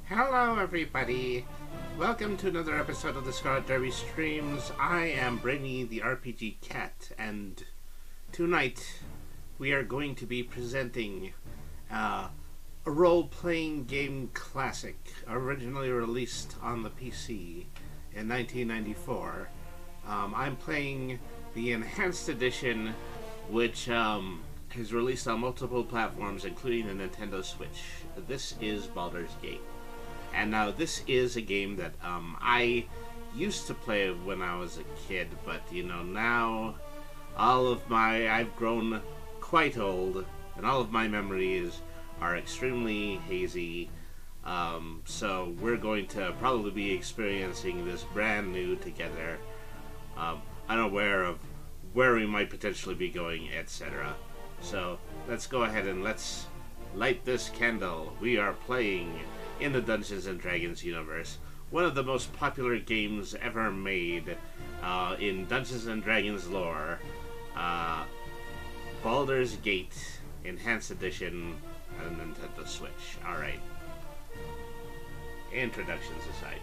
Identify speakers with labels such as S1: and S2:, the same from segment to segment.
S1: Hello everybody! Welcome to another episode of the Scarlet Derby Streams. I am Brainy the RPG Cat, and tonight we are going to be presenting a role-playing game classic originally released on the PC in 1994. I'm playing the Enhanced Edition, which is released on multiple platforms, including the Nintendo Switch. This is Baldur's Gate. And now this is a game that I used to play when I was a kid, but now I've grown quite old, and all of my memories are extremely hazy. So we're going to probably be experiencing this brand new together, unaware of where we might potentially be going, etc. So let's go ahead and let's light this candle. We are playing in the Dungeons & Dragons universe, one of the most popular games ever made in Dungeons & Dragons lore, Baldur's Gate Enhanced Edition on Nintendo Switch. Alright. Introductions aside.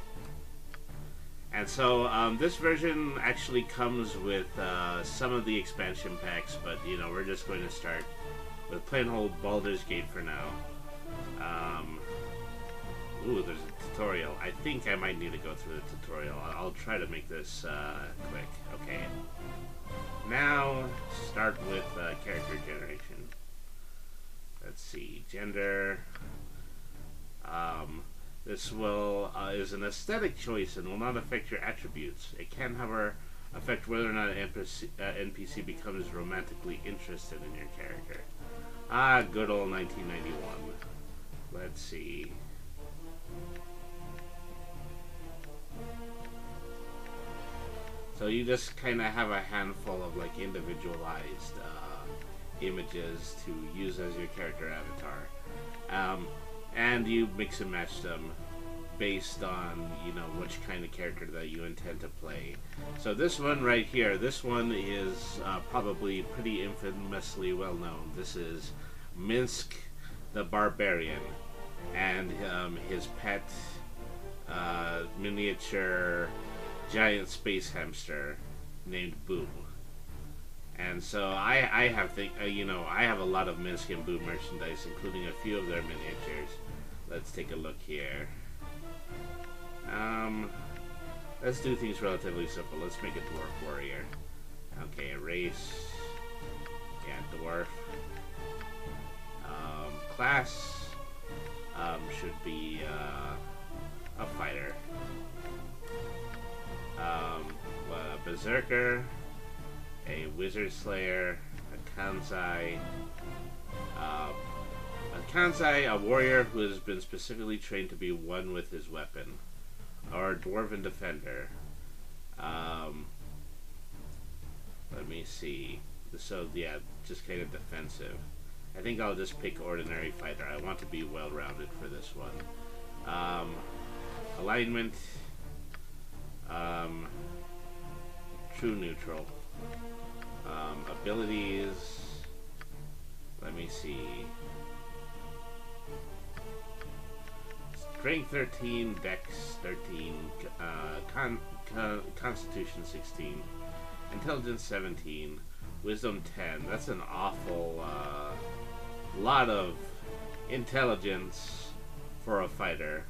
S1: And so this version actually comes with some of the expansion packs, but we're just going to start with plain old Baldur's Gate for now. Ooh, there's a tutorial. I think I might need to go through the tutorial. I'll try to make this quick. Okay. Now, start with character generation. Let's see. Gender. This is an aesthetic choice and will not affect your attributes. It can, however, affect whether or not an NPC becomes romantically interested in your character. Ah, good old 1991. Let's see. So you just kind of have a handful of individualized images to use as your character avatar, and you mix and match them based on which kind of character that you intend to play. So this one right here, this one is probably pretty infamously well known. This is Minsk the Barbarian, and his pet miniature giant space hamster named Boo. And so I have I have a lot of Minsk and Boo merchandise, including a few of their miniatures. Let's take a look here. Let's do things relatively simple. Let's make a Dwarf Warrior. Okay, a race. Yeah, dwarf. Class should be a fighter. A berserker, a wizard slayer, a kansai, a warrior who has been specifically trained to be one with his weapon, or a dwarven defender. Let me see. So yeah, just kind of defensive. I think I'll just pick ordinary fighter. I want to be well-rounded for this one. Alignment. True neutral. Abilities. Let me see. Strength 13, Dex 13, Constitution 16, Intelligence 17, Wisdom 10. That's an awful lot of intelligence for a fighter,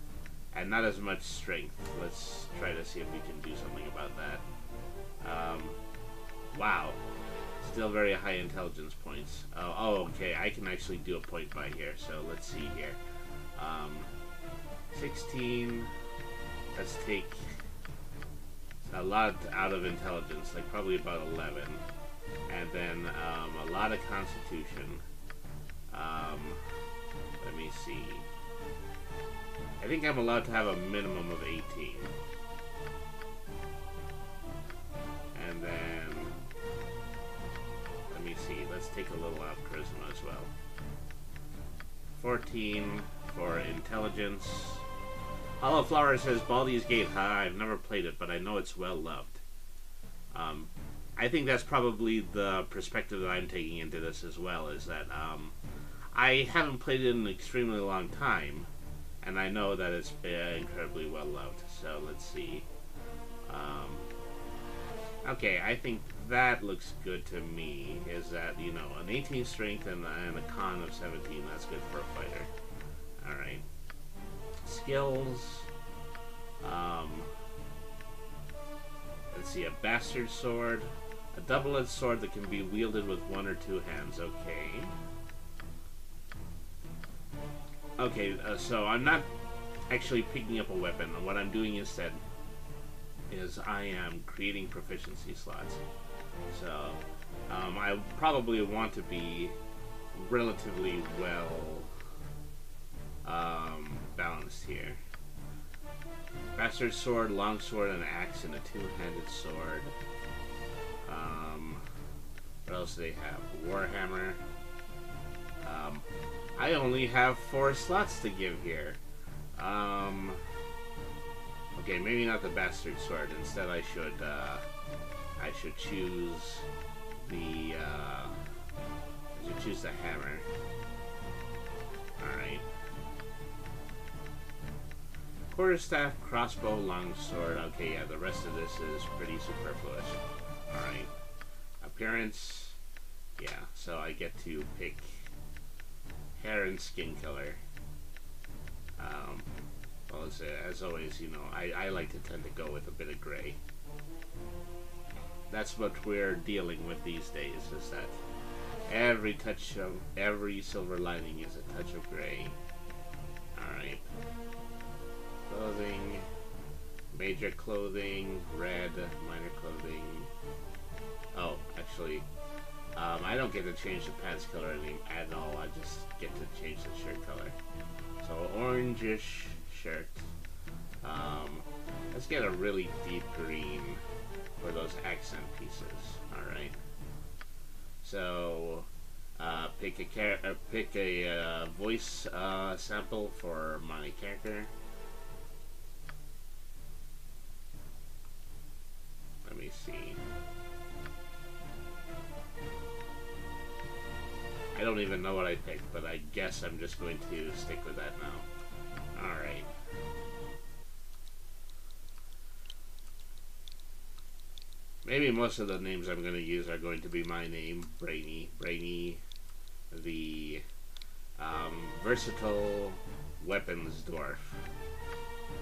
S1: and not as much strength. Let's try to see if we can do something about that. Wow. Still very high intelligence points. Oh, okay. I can actually do a point by here, so let's see here. 16. Let's take a lot out of intelligence, like probably about 11. And then a lot of constitution. Let me see. I think I'm allowed to have a minimum of 18. And then, let me see, let's take a little out of charisma as well. 14 for intelligence. Hollow Flower says, Baldur's Gate, I've never played it, but I know it's well loved. I think that's probably the perspective that I'm taking into this as well, is that I haven't played it in an extremely long time, and I know that it's incredibly well loved. So let's see. Okay, I think that looks good to me. Is that, you know, an 18 strength and a con of 17? That's good for a fighter. All right. Skills. Let's see, a bastard sword, a double-edged sword that can be wielded with 1 or 2 hands. Okay. Okay, so I'm not actually picking up a weapon. What I'm doing instead is I am creating proficiency slots. So I probably want to be relatively well balanced here. Bastard sword, long sword, and axe, and a 2-handed sword. What else do they have? Warhammer. I only have 4 slots to give here. Okay, maybe not the bastard sword. Instead, I should choose the hammer. All right. Quarterstaff, crossbow, longsword. Okay, yeah, the rest of this is pretty superfluous. Alright. Appearance. Yeah, so I get to pick hair and skin color. Well, as always, you know, I like to tend to go with a bit of gray. That's what we're dealing with these days, is that every silver lining is a touch of gray. Alright. Clothing, major clothing, red, minor clothing. Oh, actually, I don't get to change the pants color at all. I just get to change the shirt color. So orangish shirt. Let's get a really deep green for those accent pieces. All right. So pick a voice sample for my character. Let me see. I don't even know what I picked, but I guess I'm just going to stick with that now. Alright. Maybe most of the names I'm going to use are going to be my name, Brainy. Brainy, the versatile weapons dwarf.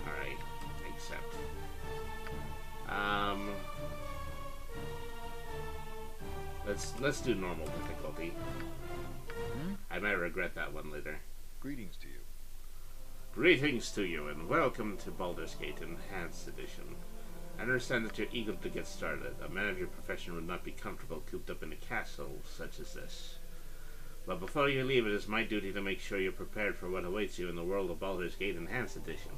S1: Alright, accept. Let's do normal difficulty. I might regret that one later.
S2: Greetings to you.
S1: Greetings to you, and welcome to Baldur's Gate Enhanced Edition. I understand that you're eager to get started. A man of your profession would not be comfortable cooped up in a castle such as this. But before you leave, it is my duty to make sure you're prepared for what awaits you in the world of Baldur's Gate Enhanced Edition.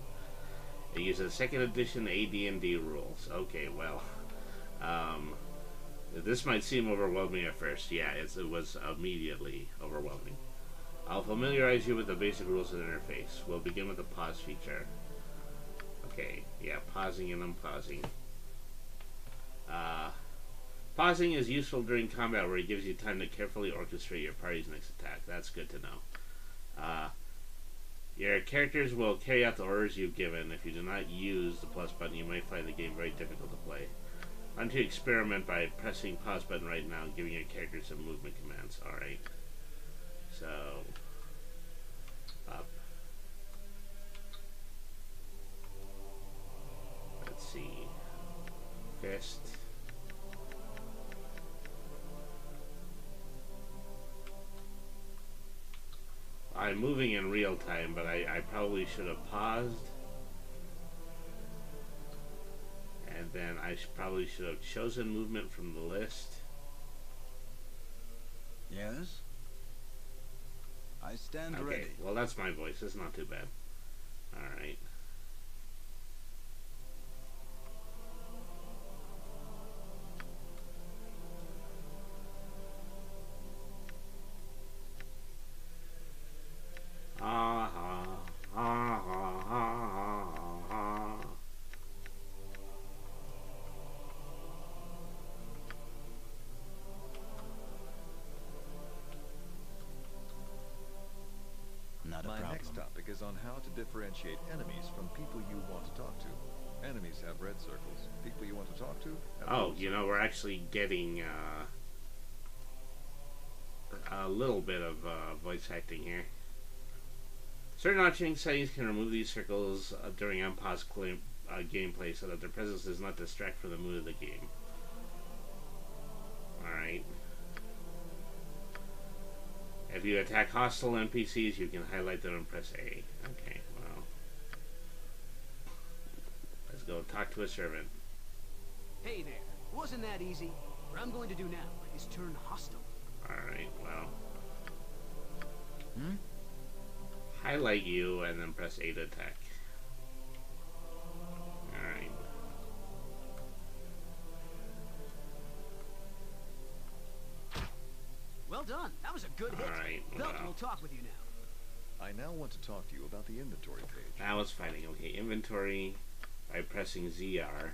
S1: It uses 2nd edition AD&D rules. Okay, well, this might seem overwhelming at first. Yeah, it was immediately overwhelming. I'll familiarize you with the basic rules of the interface. We'll begin with the pause feature. Okay, yeah, pausing and unpausing. Pausing is useful during combat where it gives you time to carefully orchestrate your party's next attack. That's good to know. Your characters will carry out the orders you've given. If you do not use the plus button, you might find the game very difficult to play. Why don't you experiment by pressing pause button right now and giving your characters some movement commands. Alright. So, up. Let's see. Fist. I'm moving in real time, but I probably should have paused. And then I probably should have chosen movement from the list.
S2: Yes? I stand ready.
S1: Okay, well that's my voice. It's not too bad. Alright.
S2: Not a problem. Today's topic is on how to differentiate enemies from people you want to talk to. Enemies have red circles. People you want to talk to have
S1: Oh,
S2: blue
S1: you know, we're actually getting a little bit of voice acting here. Certain options settings can remove these circles during unpaused gameplay so that their presence does not distract from the mood of the game. Alright. If you attack hostile NPCs, you can highlight them and press A. Okay, well. Let's go talk to a servant.
S3: Hey there. Wasn't that easy? What I'm going to do now is turn hostile.
S1: Alright, well. Highlight you and then press A to attack. Alright.
S3: Well done. That was a good hit.
S1: Alright,
S3: Belt
S1: well.
S3: will talk with you now.
S2: I now want to talk to you about the inventory page.
S1: That was fighting. Okay, inventory by pressing ZR.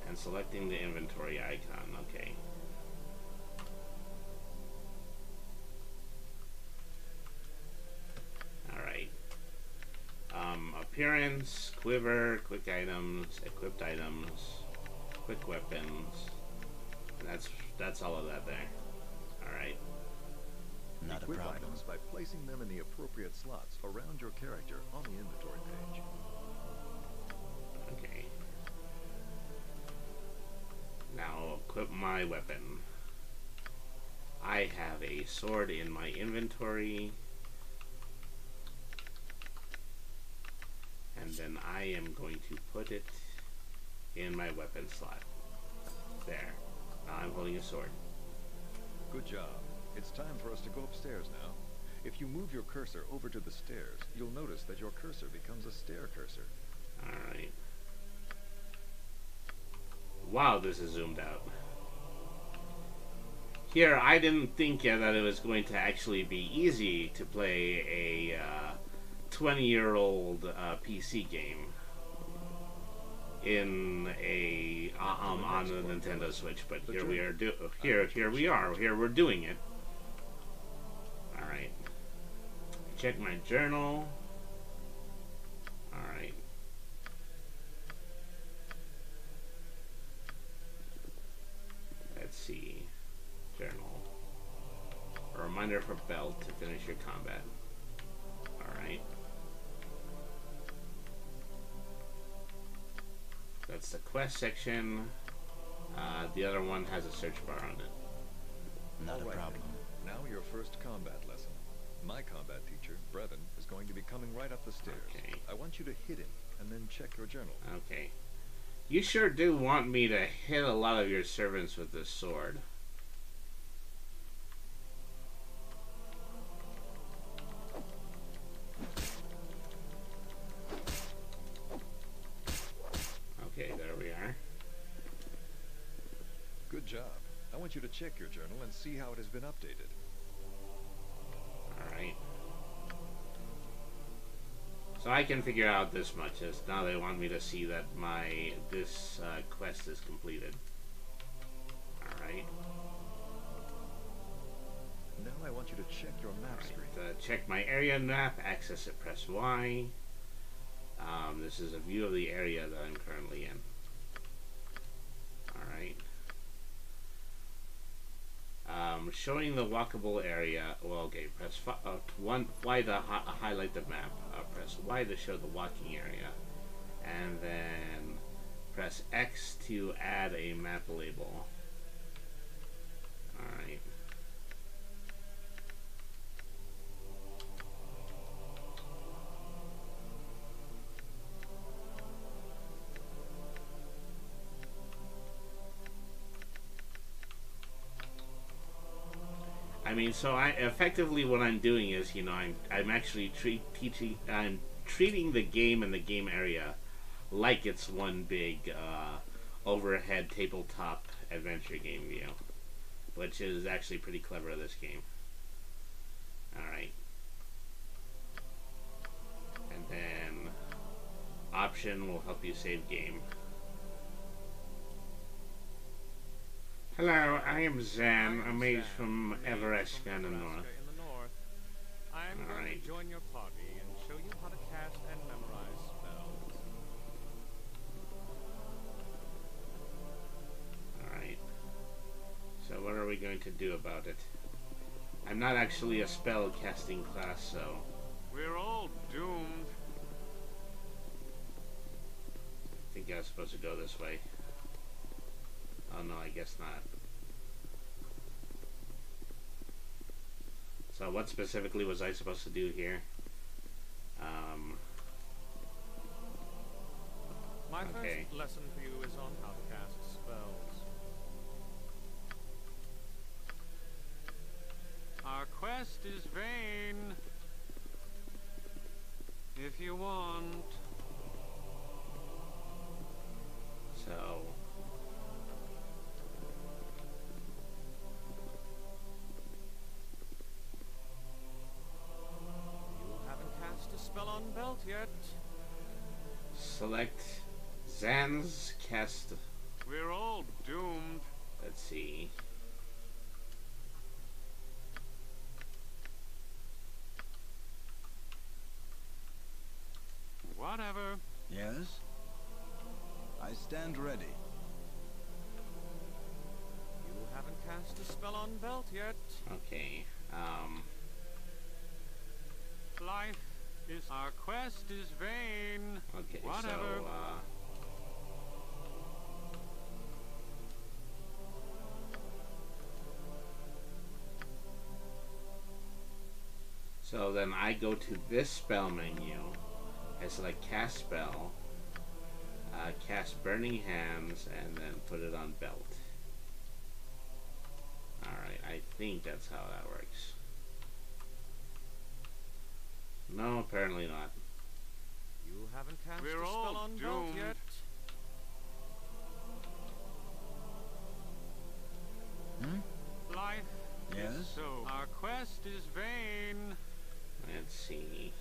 S1: And selecting the inventory icon. Okay. Alright. Appearance, quiver, quick items, equipped items, quick weapons. And that's all of that there. Alright.
S4: Not a
S2: Equip
S4: problem.
S2: items by placing them in the appropriate slots around your character on the inventory page.
S1: Okay. Now equip my weapon. I have a sword in my inventory. And then I am going to put it in my weapon slot. There. Now I'm holding a sword.
S2: Good job. It's time for us to go upstairs now. If you move your cursor over to the stairs, you'll notice that your cursor becomes a stair cursor.
S1: Alright. Wow, this is zoomed out. Here, I didn't think that it was going to actually be easy to play a 20-year-old PC game in a on the Nintendo Switch, but here we are. Here we are. Here we're doing it. All right. Check my journal. All right. Let's see. Journal. A reminder for Belt to finish your combat. Alright. That's the quest section. The other one has a search bar on it.
S4: Not a
S2: Alright,
S4: problem.
S2: Now your first combat lesson. My combat teacher, Brevin, is going to be coming right up the stairs.
S1: Okay.
S2: I want you to hit him and then check your journal.
S1: Okay. You sure do want me to hit a lot of your servants with this sword. Okay, there we are.
S2: Good job. I want you to check your journal and see how it has been updated.
S1: Alright. So I can figure out this much, as now they want me to see that this quest is completed. Alright.
S2: Now I want you to check your map screen.
S1: Check my area map, access it, press Y. This is a view of the area that I'm currently in. Alright. Showing the walkable area. Well, okay, press Y to highlight the map. Press Y to show the walking area. And then press X to add a map label. Alright. I mean, so effectively what I'm doing is, you know, I'm actually treating the game and the game area like it's one big overhead tabletop adventure game view, which is actually pretty clever of this game. Alright. And then option will help you save game. Hello, I am Zan, a mage from Everest in the north.
S4: I'm going
S1: Alright.
S4: to join your party and show you how to cast and memorize spells.
S1: Alright. So what are we going to do about it? I'm not actually a spell casting class, so...
S4: We're all doomed.
S1: I think I was supposed to go this way. Oh no, I guess not. So what specifically was I supposed to do here?
S4: My
S1: Okay.
S4: first lesson for you is on how to cast spells. Our quest is vain. If you want.
S1: So...
S4: You haven't cast a spell on Belt yet.
S1: select Zan's cast...
S4: We're all doomed.
S1: Let's see...
S4: Whatever.
S5: Yes? I stand ready.
S4: You haven't cast a spell on Belt yet.
S1: Okay,
S4: Life is... Our quest is vain.
S1: okay,
S4: Whatever.
S1: so then I go to this spell menu, I select cast spell, cast burning hands, and then put it on belt. Alright, I think that's how that works. No, apparently not.
S4: You haven't cast
S3: We're
S4: a
S3: all
S4: spell on Belt
S3: doomed.
S4: yet. Life
S5: Yes?
S4: is so. Our quest is vain.
S1: Let's see.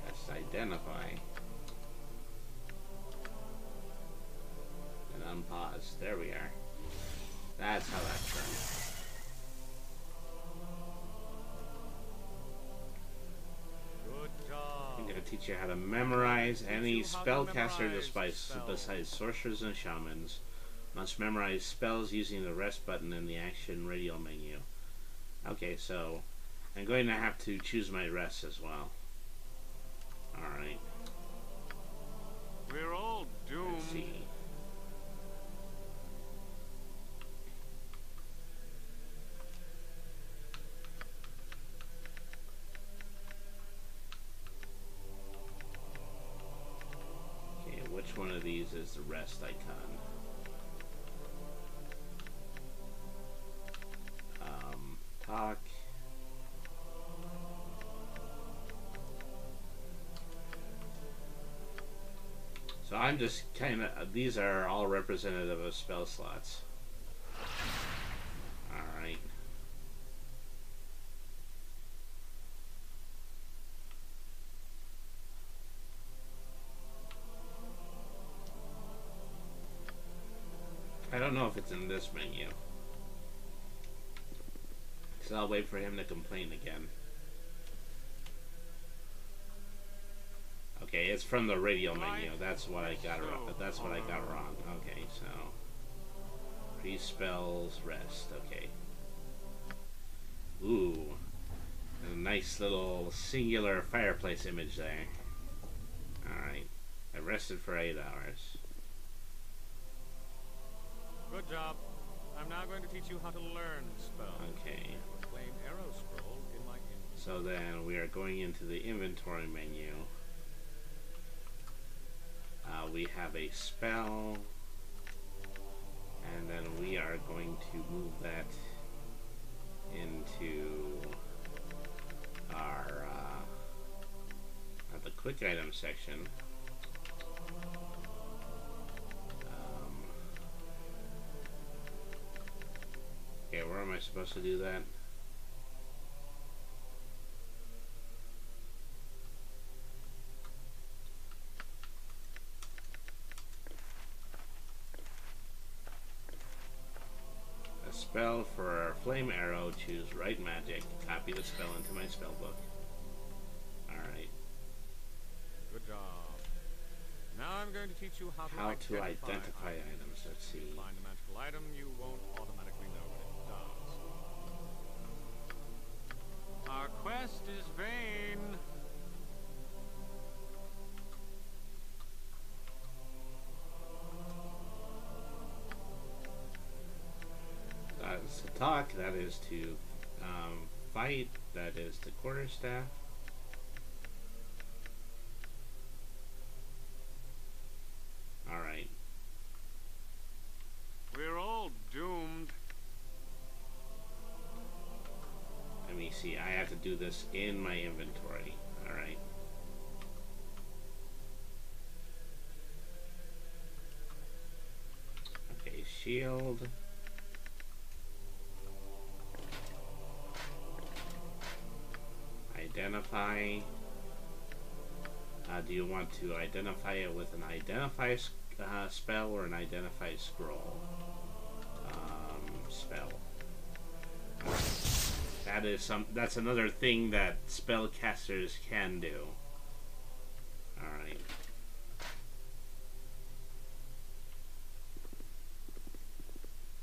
S1: Let's identify. And unpause. There we are. That's how that's done.
S4: Good job.
S1: I'm gonna teach you how to memorize. Any
S4: you how to
S1: spellcaster
S4: memorize
S1: besides
S4: spells.
S1: sorcerers and shamans must memorize spells using the rest button in the action radial menu. Okay, so I'm going to have to choose my rest as well. Alright,
S4: We're all doomed.
S1: let's see. Okay, which one of these is the rest icon? Talk. So I'm just kind of, these are all representative of spell slots. Alright. I don't know if it's in this menu. So I'll wait for him to complain again. Okay, it's from the radial menu. That's what I got wrong. That's what I got wrong. Okay, so pre-spells rest. Okay. Ooh, a nice little singular fireplace image there. All right, I rested for 8 hours.
S4: Good job. I'm now going to teach you how to learn spells.
S1: Okay.
S4: Plain arrow scroll in my inventory.
S1: So then we are going into the inventory menu. We have a spell, and then we are going to move that into our the quick item section. Okay, where am I supposed to do that? Spell for Flame Arrow, choose Right Magic, copy the spell into my spell book. Alright.
S4: Good job. Now I'm going to teach you how to
S1: identify items. Let's see.
S4: If you find a magical item, you won't automatically know what it does. Our quest is vain.
S1: That's to talk, that is to fight, that is to quarterstaff. Alright.
S4: We're all doomed.
S1: Let me see, I have to do this in my inventory. Alright. Okay, shield. Identify. Do you want to identify it with an identify spell or an identify scroll? Spell. That's another thing that spellcasters can do. Alright.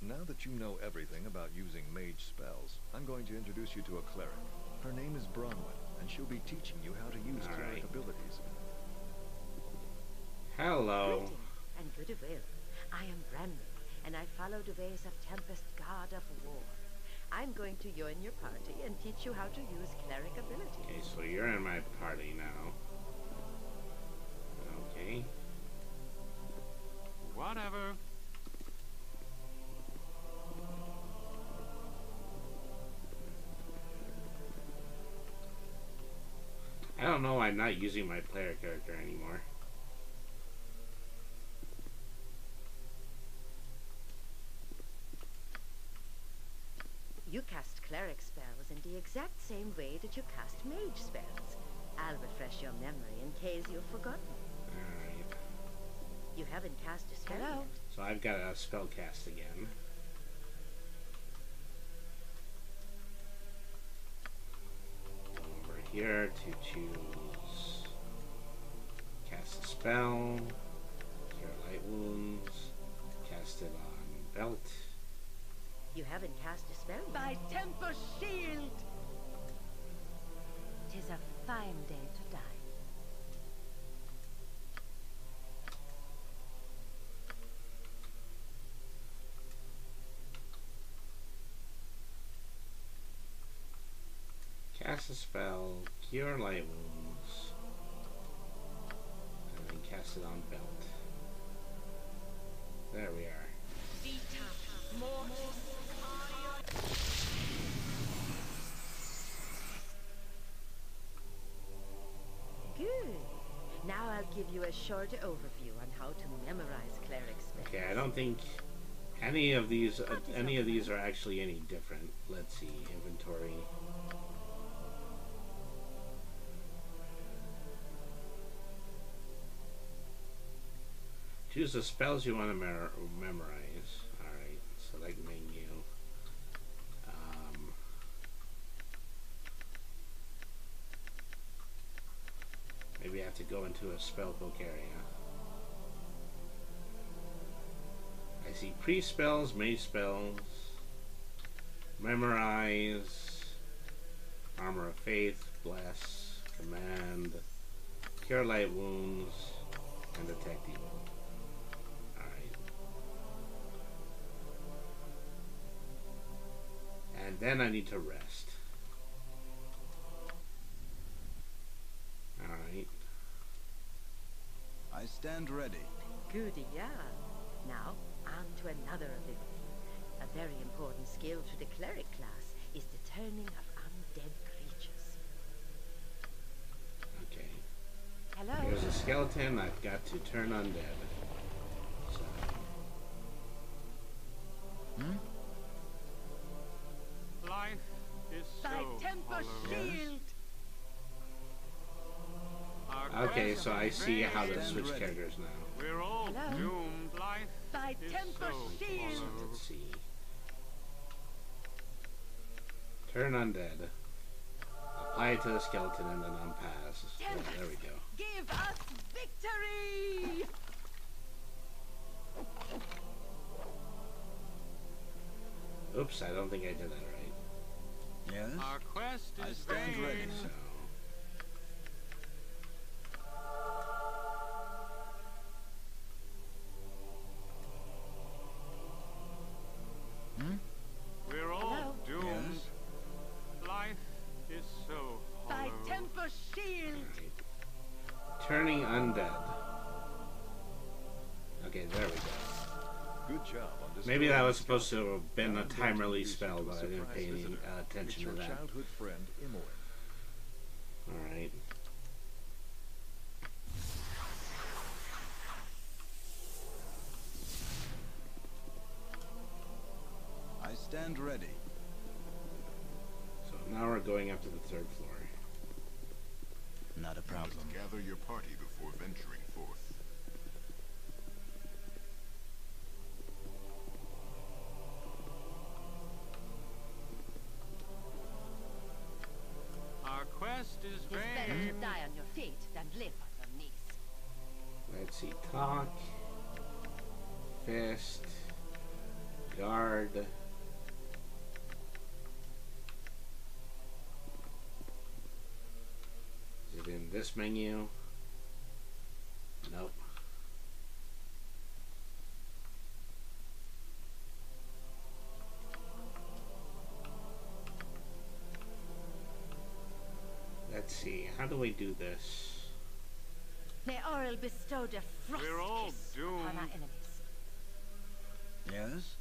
S2: Now that you know everything about using mage spells, I'm going to introduce you to a cleric. Her name is Bronwyn, and she'll be teaching you how to use cleric abilities.
S1: Hello.
S6: Greetings and goodwill. I am Branwyn, and I follow the ways of Tempest, God of War. I'm going to join your party and teach you how to use cleric abilities.
S1: Okay, so you're in my party now. Okay.
S4: Whatever.
S1: I don't know why I'm not using my player character anymore.
S6: You cast cleric spells in the exact same way that you cast mage spells. I'll refresh your memory in case you've forgotten.
S1: Alright.
S6: You haven't cast a spell yet.
S1: So I've got a spell cast again. Over here to choose cast a spell, cure light wounds, cast it on belt.
S6: You haven't cast a spell yet.
S7: By Tempest Shield!
S6: 'Tis a fine day to die.
S1: Cast a spell, cure light wounds, and then cast it on belt. There we are.
S6: Good. Now I'll give you a short overview on how to memorize cleric spells.
S1: Okay, I don't think any of these are actually any different. Let's see, inventory. Choose the spells you want to memorize. Alright, select menu. Maybe I have to go into a spell book area. I see pre-spells, mage spells, memorize, armor of faith, bless, command, cure light wounds, and detect evil. And then I need to rest. Alright.
S5: I stand ready.
S6: Goody, yeah. Now, on to another ability. A very important skill to the cleric class is the turning of undead creatures.
S1: Okay.
S6: Hello?
S1: Here's a skeleton. I've got to turn undead. So.
S4: Life is so
S7: By Tempest
S4: hollow.
S7: Shield!
S4: Our
S1: Okay,
S4: quest
S1: so I
S4: is
S1: see how to
S4: vain.
S5: Stand
S1: switch
S5: ready.
S1: characters now.
S4: We're all
S6: Hello?
S4: doomed. Life
S7: By
S4: is
S7: Tempest
S4: so
S7: Shield!
S4: hollow.
S1: Let's see. Turn undead. Apply it to the skeleton and then unpass. Yeah, there we go.
S7: Give us victory!
S1: Oops, I don't think I did that right.
S5: Yes?
S4: Our quest
S5: I
S4: is
S5: stand
S4: vain.
S5: ready.
S1: So,
S4: We're all
S6: Hello?
S4: doomed.
S5: Yes?
S4: Life is so
S7: By
S4: hollow.
S7: Tempest Shield!
S1: alright. Turning undead. Okay, there we go.
S2: Good job on this.
S1: Maybe that was supposed to have been a time release spell, but I didn't pay any attention
S2: It's
S1: to
S2: your
S1: that.
S2: childhood friend, Imoen.
S1: Alright.
S5: I stand ready.
S1: So now we're going up to the third floor.
S5: Not a problem.
S8: Gather your party before venturing forth.
S4: Our quest is
S6: It's better
S4: vain.
S6: to die on your feet than live on your knees.
S1: Let's see. Talk. Fist. Guard. Is it in this menu? Nope. Let's see. How do we do this?
S6: May Auril bestow the frost
S4: We're all
S6: kiss
S4: doomed.
S6: upon our enemies.
S5: Yes?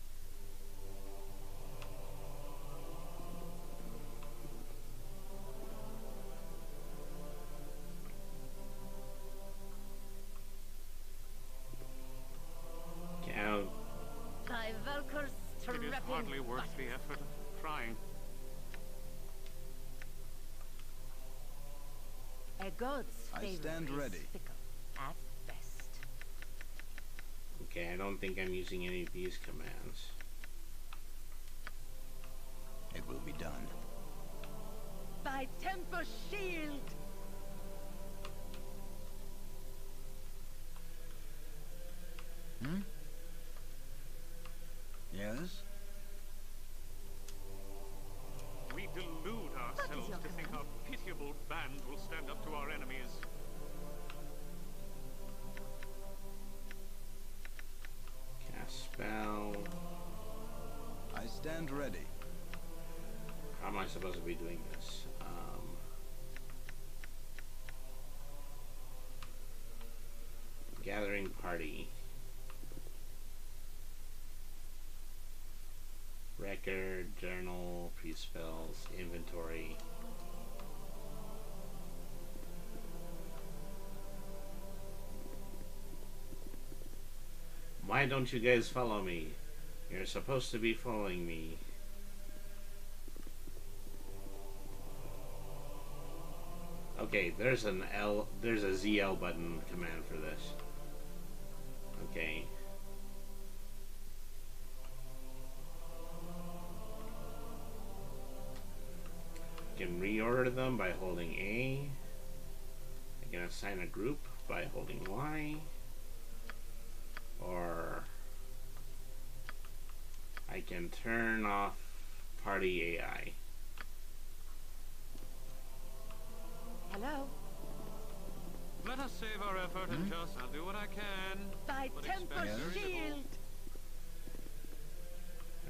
S1: Count.
S6: By Valkor's
S4: It is hardly worth the effort of trying.
S6: A god's
S5: I
S6: favor
S5: stand
S6: is
S5: ready.
S6: fickle at best.
S1: Okay, I don't think I'm using any of these commands.
S5: It will be done.
S7: By Tempest Shield!
S5: Yes?
S4: We delude ourselves
S6: your
S4: to think our pitiable band will stand up to our enemies.
S1: Cast spell.
S5: I stand ready.
S1: How am I supposed to be doing this? Gathering party. Record, journal, pre-spells, inventory. Why don't you guys follow me? You're supposed to be following me. Okay, there's a ZL button command for this. Okay. Can reorder them by holding A. I can assign a group by holding Y. Or I can turn off party AI.
S6: Hello?
S4: Let us save our effort and just I'll do what I can.
S7: By
S4: But
S7: Tempest
S4: expect very little.
S7: Shield!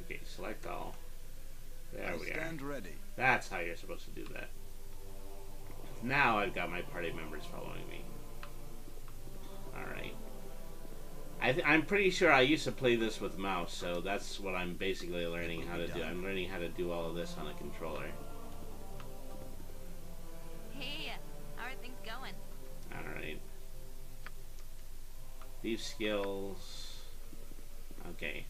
S1: Okay, select all. There
S5: I
S1: we are.
S5: stand ready.
S1: That's how you're supposed to do that. Now I've got my party members following me. Alright. I'm pretty sure I used to play this with mouse, so that's what I'm basically learning how to do. I'm learning how to do all of this on a controller.
S9: Hey, how are things going?
S1: Alright. These skills. Okay.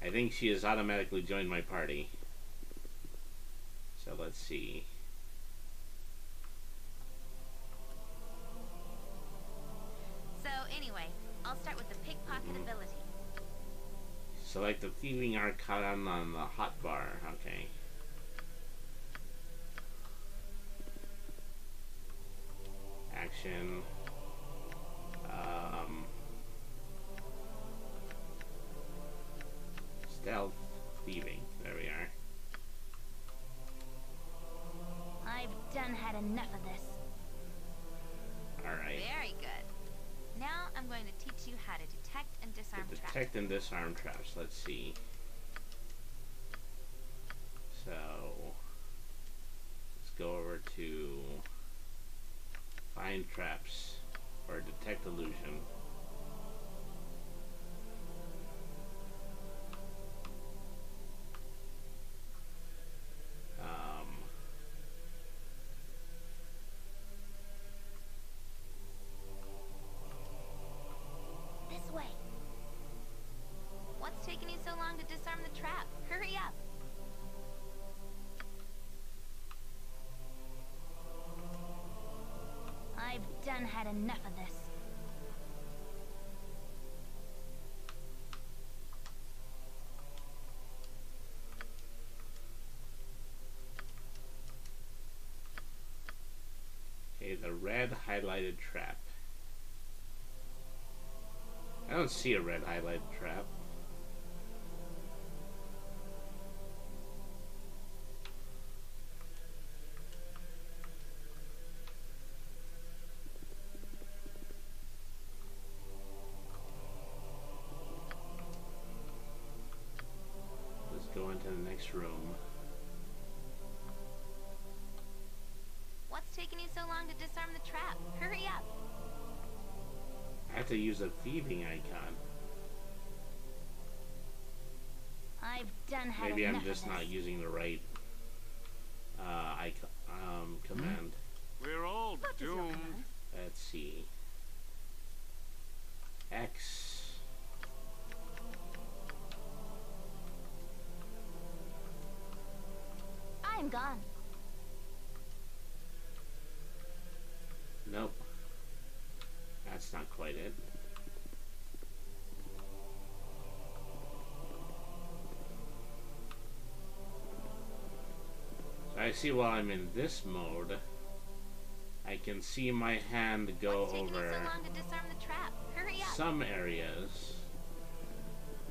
S1: I think she has automatically joined my party. So let's see.
S9: So anyway, I'll start with the pickpocket ability.
S1: Select the thieving arcana on the hotbar. Okay. detection. Stealth, thieving. There we are.
S9: I've done had enough of this.
S1: Alright.
S9: Very good. Now I'm going to teach you how to detect and disarm traps.
S1: Detect and disarm traps. Let's see. So let's go over to find traps or detect illusion.
S9: This way. What's taking you so long to disarm the trap? Hurry up. I've done had enough of this.
S1: Okay, the red highlighted trap. I don't see a red highlighted trap. Let's go into the next room.
S9: What's taking you so long to disarm the trap? Hurry up.
S1: I have to use a thieving icon.
S9: I've done had
S1: Maybe
S9: enough
S1: I'm just
S9: of
S1: not
S9: this.
S1: using the right command.
S4: We're all
S7: What is your
S4: doomed.
S7: command?
S1: Let's see. X.
S9: I'm gone.
S1: Nope. That's not quite it. So I see while I'm in this mode, I can see my hand go
S9: What's taking you
S1: over
S9: so long to disarm the trap? Hurry up.
S1: some areas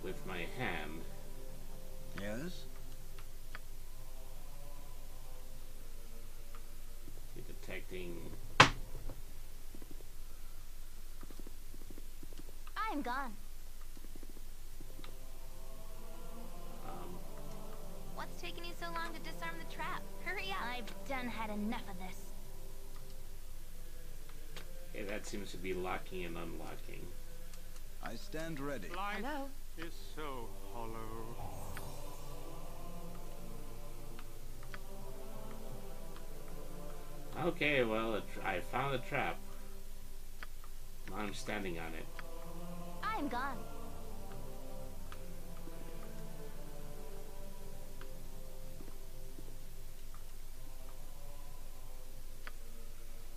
S1: with my hand.
S5: Yes?
S1: Detecting.
S9: I'm gone. What's taking you so long to disarm the trap? Hurry up. I've done had enough of this.
S1: Okay, that seems to be locking and unlocking.
S5: I stand ready.
S4: Life
S7: Hello?
S4: is so hollow.
S1: Okay, well, I found a trap. Now I'm standing on it.
S9: I'm gone.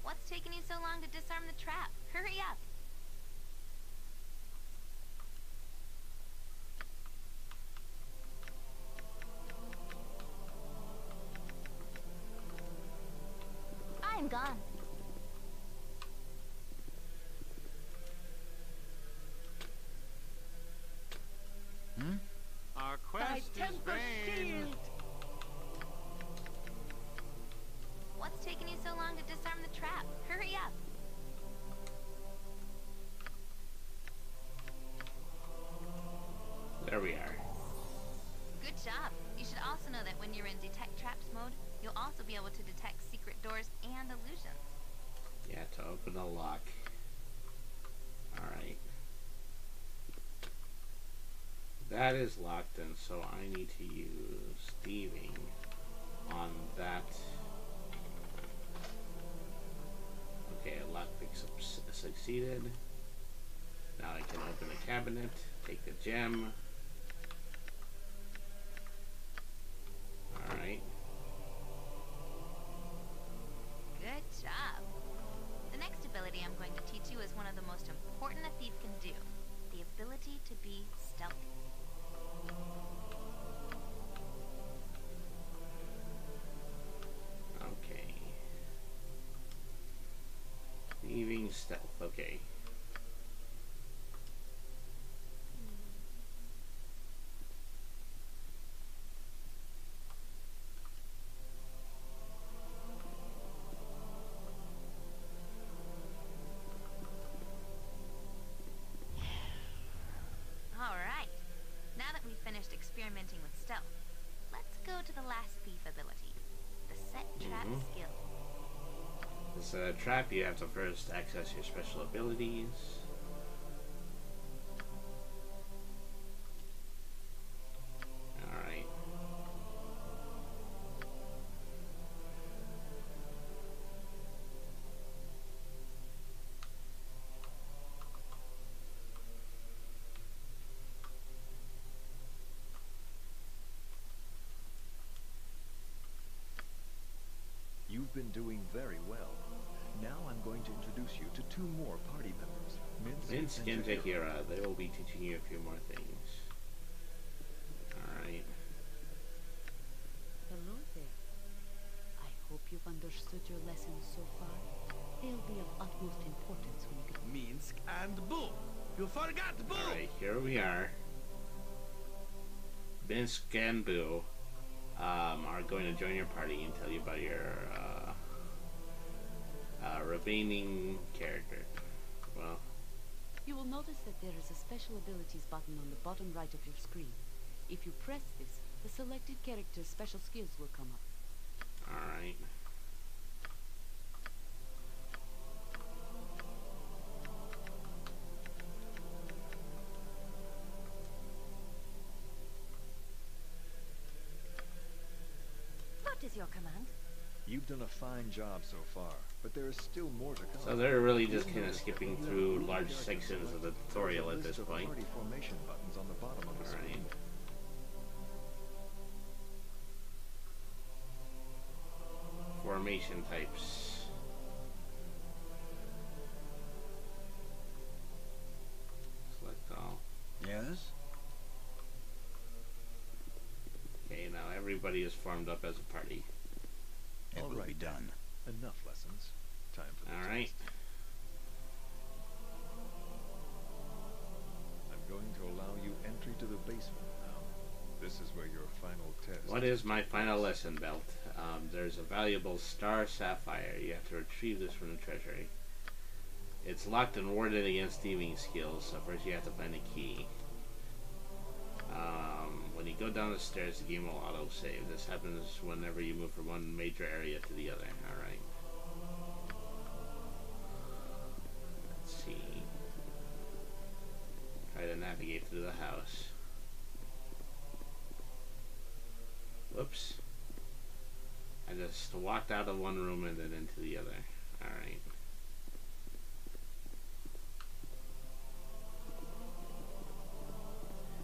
S9: What's taking you so long to disarm the trap? Hurry up. I'm gone.
S4: Our
S7: Thy
S4: quest is
S7: temper
S4: vain.
S7: shield!
S9: What's taking you so long to disarm the trap? Hurry up.
S1: There we are.
S9: Good job. You should also know that when you're in detect traps mode, you'll also be able to detect secret doors and illusions.
S1: Yeah, to open a lock. Alright. That is locked, and so I need to use thieving on that. Okay, a lockpick succeeded. Now I can open the cabinet, take the gem. Alright.
S9: Good job. The next ability I'm going to teach you is one of the most important a thief can do. The ability to be stealthy.
S1: Okay. Using stealth, okay.
S9: Alright. Now that we've finished experimenting with stealth, let's go to the last thief ability. The set trap skill.
S1: To set a trap, you have to first access your special abilities. Alright.
S2: You've been doing very well. Now I'm going to introduce you to 2 more party members,
S1: Minsk and Jahira. They will be teaching you a few more things. Alright.
S10: Hello there. I hope you've understood your lessons so far. They'll be of utmost importance when you get
S3: Minsk and Boo. You forgot Boo.
S1: Alright, here we are. Minsk and Boo are going to join your party and tell you about your remaining character. Well,
S10: You will notice that there is a special abilities button on the bottom right of your screen. If you press this, the selected character's special skills will come up.
S1: alright.
S6: What is your command?
S2: You've done a fine job so far, but there is still more to come.
S1: So they're really just kind of skipping through large sections of the tutorial at this point.
S2: Party formation buttons on the bottom of the
S1: Alright.
S2: screen.
S1: Formation types. Select all.
S5: Yes?
S1: Okay, now everybody is formed up as a party.
S5: It
S2: All
S5: will
S2: right.
S5: be done.
S2: Enough lessons. Time for the
S1: Alright.
S2: test. I'm going to allow you entry to the basement now. This is where your final test.
S1: What is my final lesson, Belt? There's a valuable star sapphire. You have to retrieve this from the treasury. It's locked and warded against thieving skills, so first you have to find a key. When you go down the stairs, the game will auto-save. This happens whenever you move from one major area to the other. Alright. Let's see. Try to navigate through the house. Whoops. I just walked out of one room and then into the other. Alright.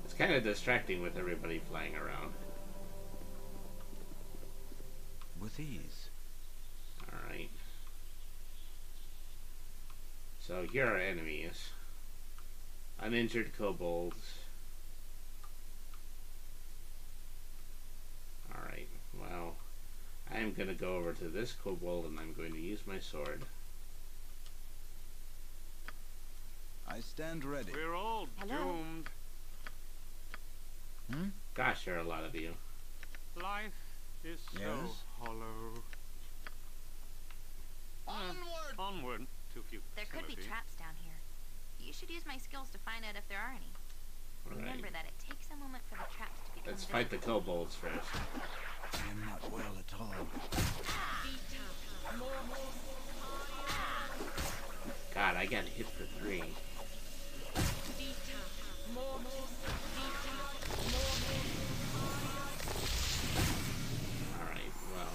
S1: It's kind of distracting with everybody flying around.
S5: With ease.
S1: Alright. So here are enemies. Uninjured kobolds. Alright, well, I'm gonna go over to this kobold and I'm going to use my sword.
S5: I stand ready.
S4: We're all
S6: Hello?
S4: doomed.
S1: Gosh, there are a lot of you.
S4: Life is so
S5: Yes?
S4: hollow.
S5: Onward!
S4: Onward to
S9: There could be
S4: futility.
S9: traps down here. You should use my skills to find out if there are any. Remember
S1: Alright,
S9: that it takes a moment for the traps to become
S1: let's fight the
S9: visible.
S1: kobolds first.
S5: I am not well at all.
S1: God, I got hit for 3. Alright, well,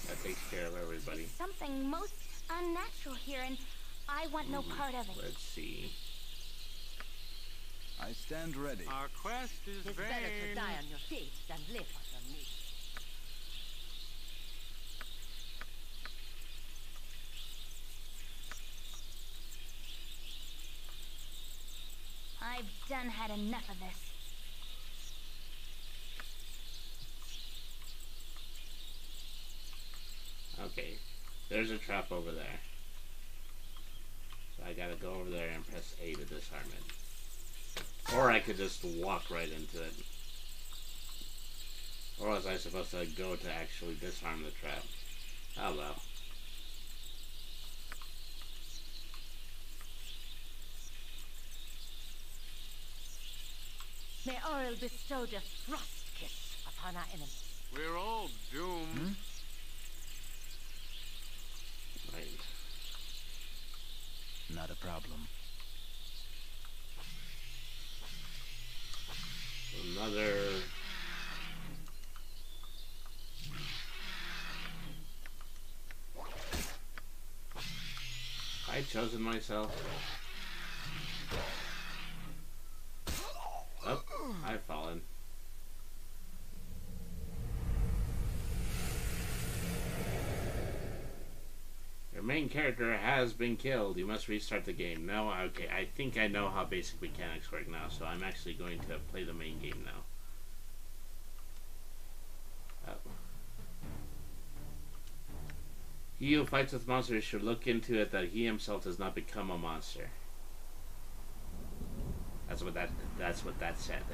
S1: that takes care of everybody.
S11: Something most unnatural here, and I want no part of it.
S1: Let's see.
S5: I stand ready.
S4: Our quest is
S6: It's
S4: vain.
S6: better to die on your feet than live on your knees.
S11: I've done had enough of this.
S1: Okay, there's a trap over there. I gotta go over there and press A to disarm it. Or I could just walk right into it. Or was I supposed to go to actually disarm the trap? Oh well.
S6: May Auril bestow the frost kiss upon our enemies.
S4: We're all doomed.
S1: Right.
S5: Not a problem.
S1: Another... I chosen myself. Oh, I've fallen. Your main character has been killed. You must restart the game. No, okay, I think I know how basic mechanics work now, so I'm actually going to play the main game now. Oh. He who fights with monsters should look into it that he himself does not become a monster. That's what that said.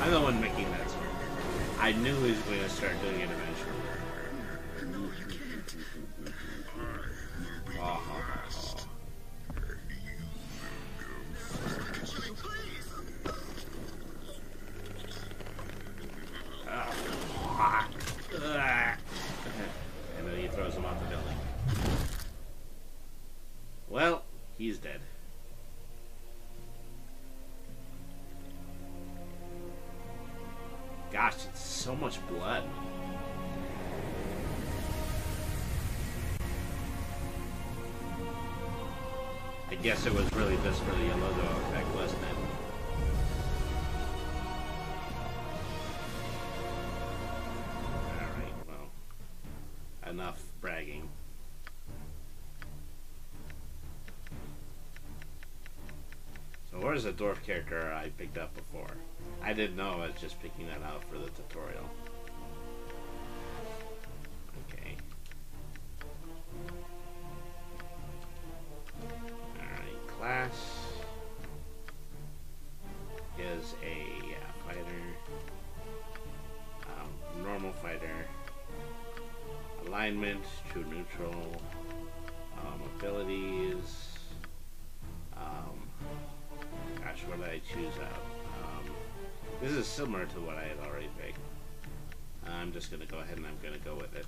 S1: I'm the one making that song. I knew he was going to start doing it eventually. And then he throws him off the building. Well, he's dead. Gosh, it's so much blood. I guess it was really just for the logo effect, wasn't it? Alright, well, enough bragging. So where's the dwarf character I picked up before? I didn't know, I was just picking that out for the tutorial. Okay. Alright, class is a fighter, normal fighter, alignment, true neutral, abilities, gosh, what did I choose out? This is similar to what I had already picked. I'm just going to go ahead and I'm going to go with it.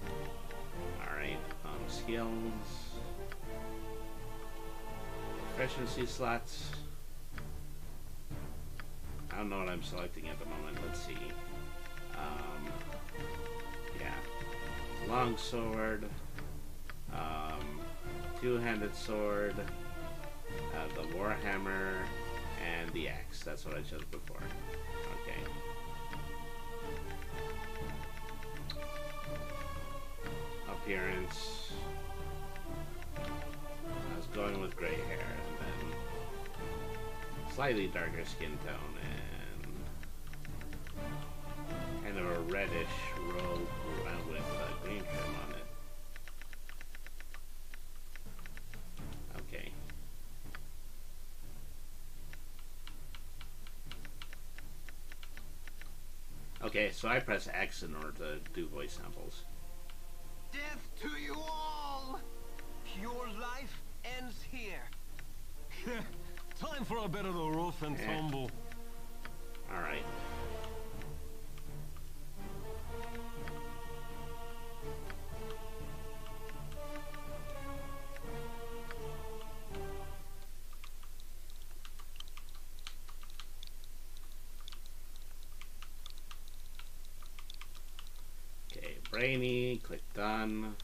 S1: Alright, skills, proficiency slots. I don't know what I'm selecting at the moment. Let's see. Yeah. Longsword, two-handed sword, the warhammer, and the axe. That's what I chose before. Okay. Appearance. I was going with gray hair, and then slightly darker skin tone, and kind of a reddish robe with green trim on it. Okay. Okay, so I press X in order to do voice samples.
S3: Death to you all! Your life ends here.
S12: Time for a bit of the rough and tumble.
S1: Alright. Okay, brainy, click done.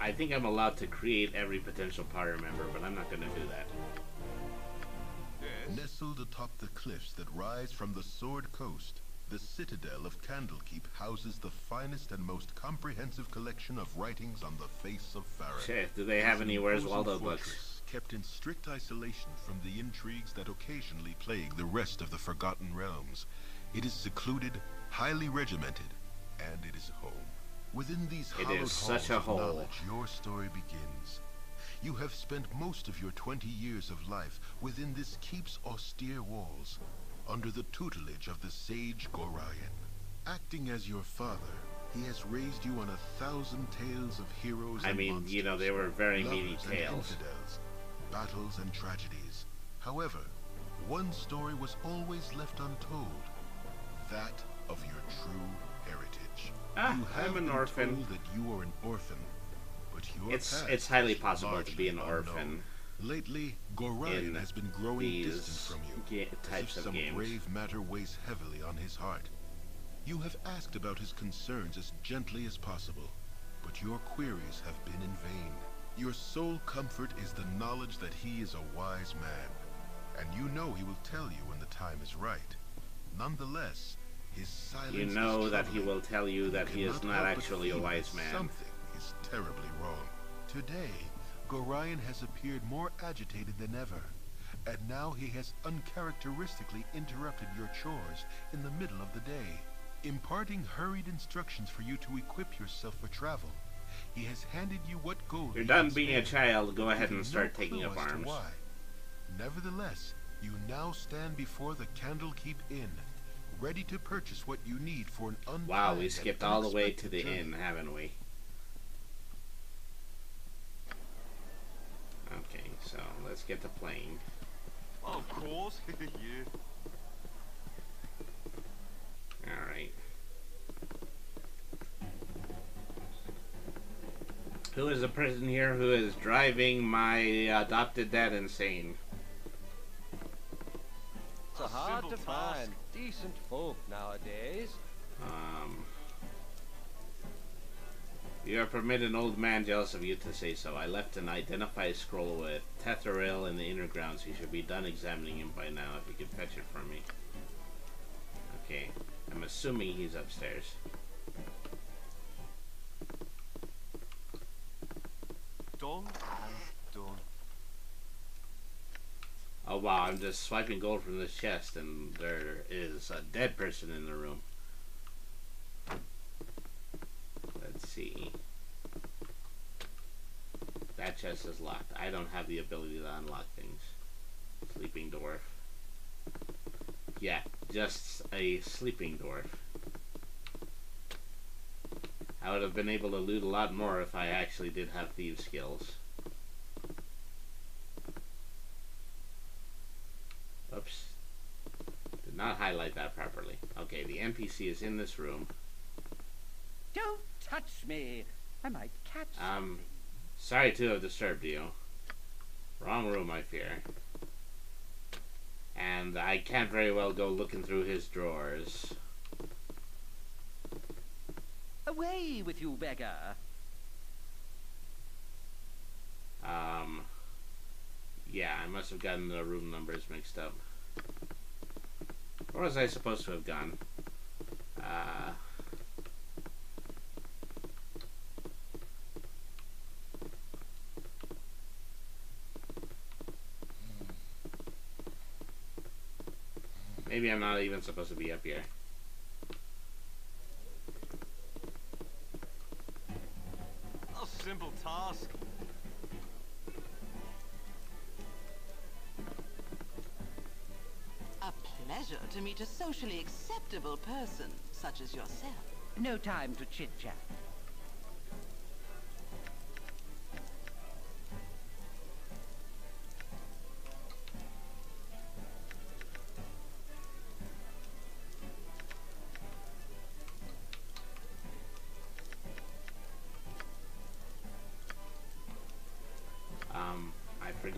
S1: I think I'm allowed to create every potential party member, but I'm not going to do that.
S8: Nestled atop the cliffs that rise from the Sword Coast, The citadel of Candlekeep houses the finest and most comprehensive collection of writings on the face of Faerun.
S1: Shit, do they have any Where's Waldo books?
S8: Kept in strict isolation from the intrigues that occasionally plague the rest of the Forgotten Realms. It is secluded, highly regimented, and it is home. Within these hallowed halls of knowledge, your story begins. You have spent most of your 20 years of life within this keep's austere walls, under the tutelage of the sage Gorion. Acting as your father, he has raised you on 1,000 tales of heroes and monsters,
S1: you know, they were very meaty
S8: lovers
S1: tales.
S8: and infidels, battles and tragedies. However, one story was always left untold, that of your true heritage. You have
S1: I'm an
S8: been
S1: orphan.
S8: told that you are an orphan, but your past
S1: It's highly
S8: is
S1: possible to be an
S8: largely
S1: orphan.
S8: unknown. Lately, Gorion has been growing distant from you,
S1: types
S8: as if
S1: of
S8: some
S1: games.
S8: grave matter weighs heavily on his heart. You have asked about his concerns as gently as possible, but your queries have been in vain. Your sole comfort is the knowledge that he is a wise man, and you know he will tell you when the time is right. Nonetheless, his silence
S1: You know
S8: is
S1: that he
S8: troubling.
S1: will tell you that he is
S8: cannot
S1: not
S8: help but
S1: actually a
S8: feel
S1: wise
S8: that
S1: man.
S8: Something is terribly wrong. Today, Gorion has appeared more agitated than ever, and now he has uncharacteristically interrupted your chores in the middle of the day, imparting hurried instructions for you to equip yourself for travel. He has handed you what gold
S1: You're
S8: he
S1: done
S8: can
S1: being a
S8: spare,
S1: child, go ahead
S8: giving
S1: and start
S8: no
S1: taking
S8: clue
S1: up
S8: as to
S1: arms.
S8: why. Nevertheless, you now stand before the Candlekeep Inn, ready to purchase what you need for an unplanned
S1: Wow, we
S8: and
S1: skipped all the way to
S8: unexpected
S1: the
S8: journey.
S1: inn, haven't we? Okay, so let's get to playing.
S12: Of course, yeah.
S1: Alright. Who is the person here who is driving my adopted dad insane?
S13: It's hard to find decent folk nowadays.
S1: You have permitted an old man jealous of you to say so. I left an identify scroll with Tetheril in the inner grounds. You should be done examining him by now if you could fetch it for me. Okay. I'm assuming he's upstairs.
S12: Done and done.
S1: Oh wow, I'm just swiping gold from this chest and there is a dead person in the room. Let's see. That chest is locked. I don't have the ability to unlock things. Sleeping dwarf. Yeah, just a sleeping dwarf. I would have been able to loot a lot more if I actually did have thieves skills. Oops. Did not highlight that properly. Okay, the NPC is in this room.
S14: Don't touch me. I might catch something.
S1: Sorry to have disturbed you. Wrong room, I fear. And I can't very well go looking through his drawers.
S14: Away with you, beggar.
S1: Yeah, I must have gotten the room numbers mixed up. Where was I supposed to have gone? Maybe I'm not even supposed to be up here.
S12: A simple task.
S15: A pleasure to meet a socially acceptable person such as yourself.
S14: No time to chit-chat.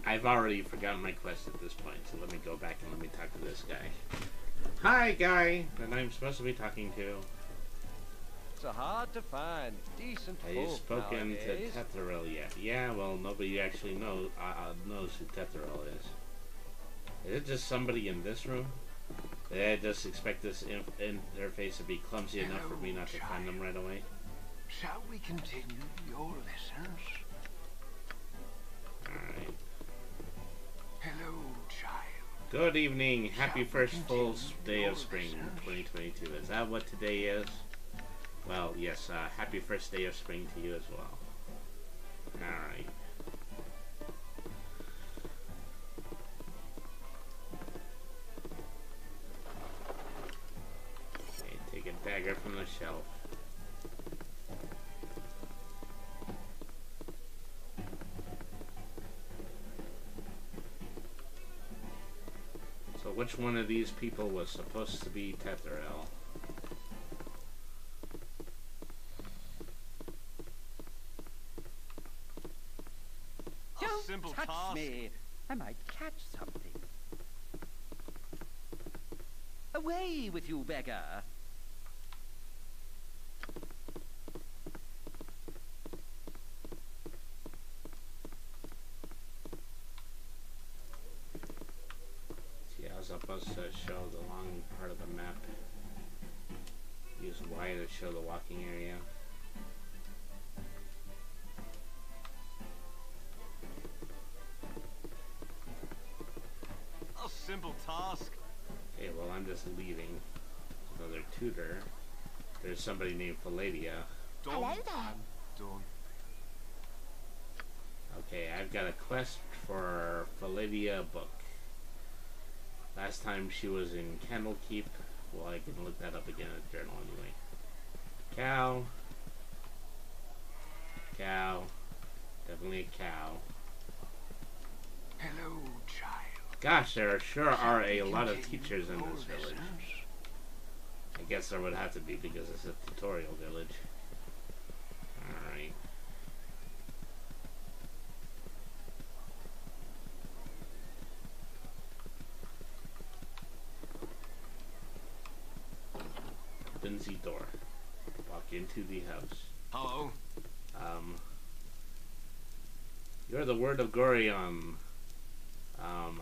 S1: I've already forgotten my quest at this point, so let me go back and let me talk to this guy. Hi, guy that I'm supposed to be talking to.
S13: It's hard to find decent
S1: Have you
S13: folk
S1: spoken
S13: nowadays.
S1: to Tetheril yet? Yeah, well, nobody actually knows who Tetheril is. Is it just somebody in this room? I just expect this interface to be clumsy enough for me not to find them right away.
S16: Shall we continue your lessons?
S1: Alright.
S16: Hello, child.
S1: Good evening. Happy first full day of spring 2022. Is that what today is? Well, yes, happy first day of spring to you as well. Alright. Okay, take a dagger from the shelf. So which one of these people was supposed to be Tetherel?
S14: Don't touch me! I might catch something. Away with you, beggar!
S1: See, I was supposed to show the long part of the map. Use Y to show the walking area.
S12: Simple task.
S1: Okay, well, I'm just leaving. Another tutor. There's somebody named Phalladia.
S11: Hello there.
S16: Done.
S1: Okay, I've got a quest for Phalladia book. Last time she was in Candlekeep. Well, I can look that up again in the journal anyway. Cow. Cow. Definitely a cow.
S16: Hello, child.
S1: Gosh, there sure are a lot of teachers in this village. I guess there would have to be because it's a tutorial village. Alright. Opens the door. Walk into the house.
S12: Hello.
S1: You're the word of Gorion.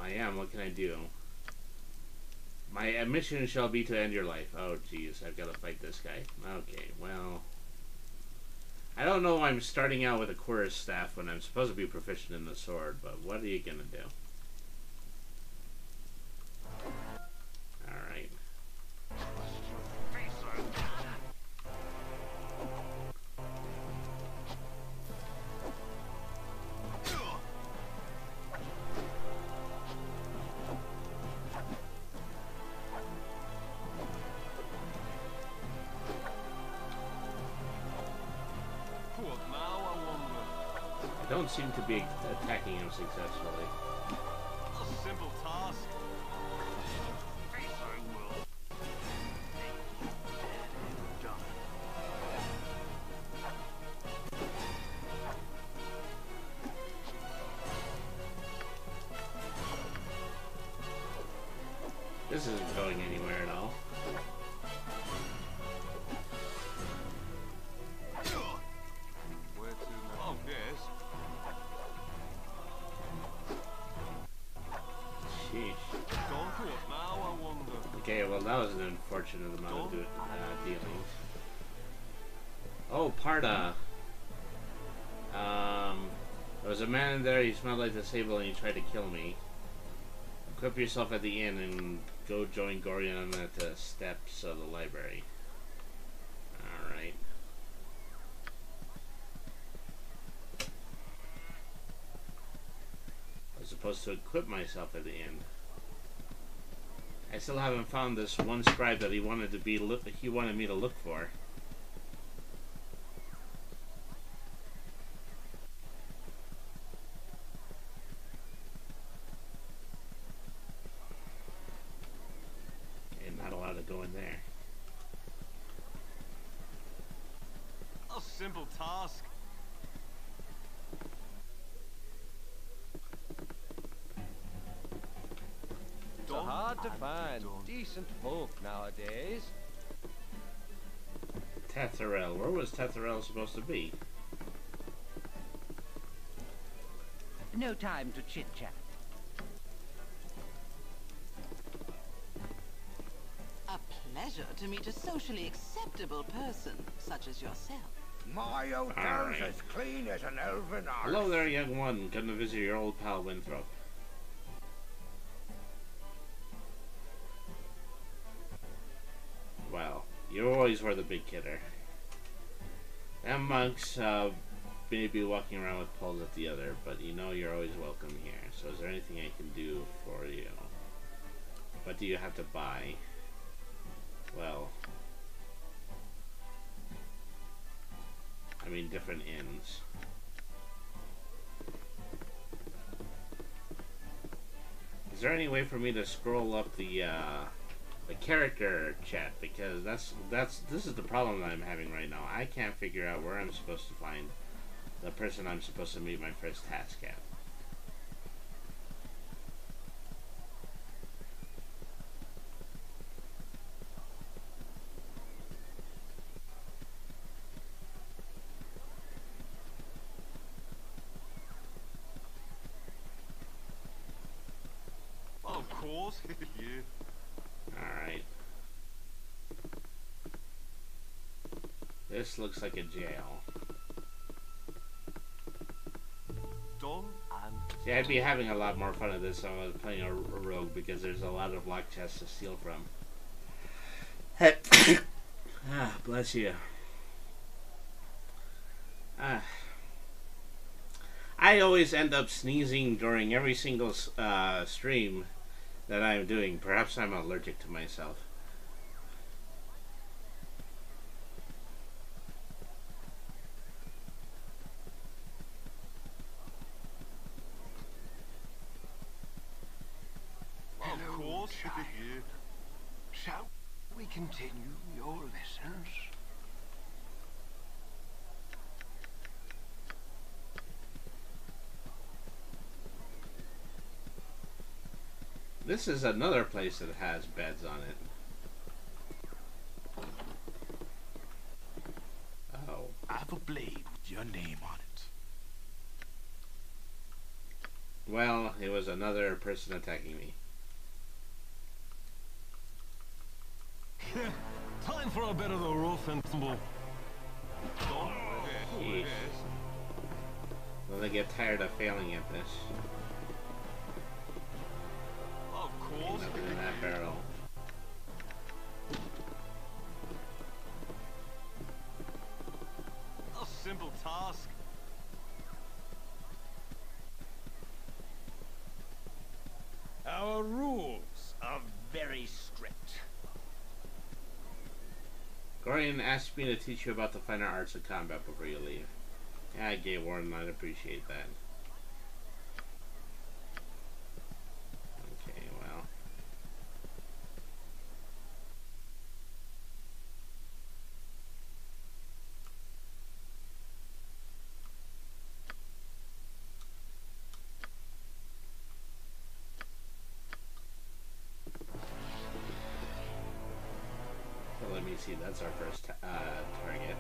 S1: I am. What can I do? My mission shall be to end your life. Oh, jeez. I've got to fight this guy. Okay, well... I don't know why I'm starting out with a quarterstaff when I'm supposed to be proficient in the sword, but what are you going to do? Alright. Don't seem to be attacking him successfully.
S12: A simple task.
S1: This isn't going anywhere at all.
S12: Where to now? Oh, yes.
S1: Okay, well that was an unfortunate amount of dealings. Oh, Parda. There was a man in there, he smelled like the sable and he tried to kill me. Equip yourself at the inn and go join Gorion at the steps of the library. Alright. I was supposed to equip myself at the inn. I still haven't found this one scribe that he wanted me to look for. Okay, not allowed to go in there.
S12: A simple task.
S13: So hard to find decent folk nowadays.
S1: Tetherel. Where was Tetherel supposed to be?
S14: No time to chit-chat.
S15: pleasure to meet a socially acceptable person such as yourself.
S16: My outdoors as clean as an elven arse.
S1: Hello there, young one. Come to visit your old pal Winthrop. Well, you always were the big kidder. And monks may be walking around with poles at the other, but you know you're always welcome here. So is there anything I can do for you? What do you have to buy? Well, I mean different inns. Is there any way for me to scroll up the character chat, because this is the problem that I'm having right now. I can't figure out where I'm supposed to find the person I'm supposed to meet my first task at.
S12: Of course, yeah.
S1: Alright. This looks like a jail. See, I'd be having a lot more fun of this if I was playing a rogue, because there's a lot of lock chests to steal from. Ah, bless you. I always end up sneezing during every single stream that I'm doing. Perhaps I'm allergic to myself.
S16: Hello, child. Shall we continue your lessons?
S1: This is another place that has beds on it. Oh.
S16: I have a blade with your name on it.
S1: Well, it was another person attacking me.
S12: Time for a bit of the rough and tumble.
S1: Jeez. Will they get tired of failing at this?
S12: Of course.
S1: Nothing in that barrel.
S12: A simple task.
S17: Our rules are very strict.
S1: Gorian asked me to teach you about the finer arts of combat before you leave. Yeah, Gay Warden, I'd appreciate that. Okay, well. So let me see, that's our first target.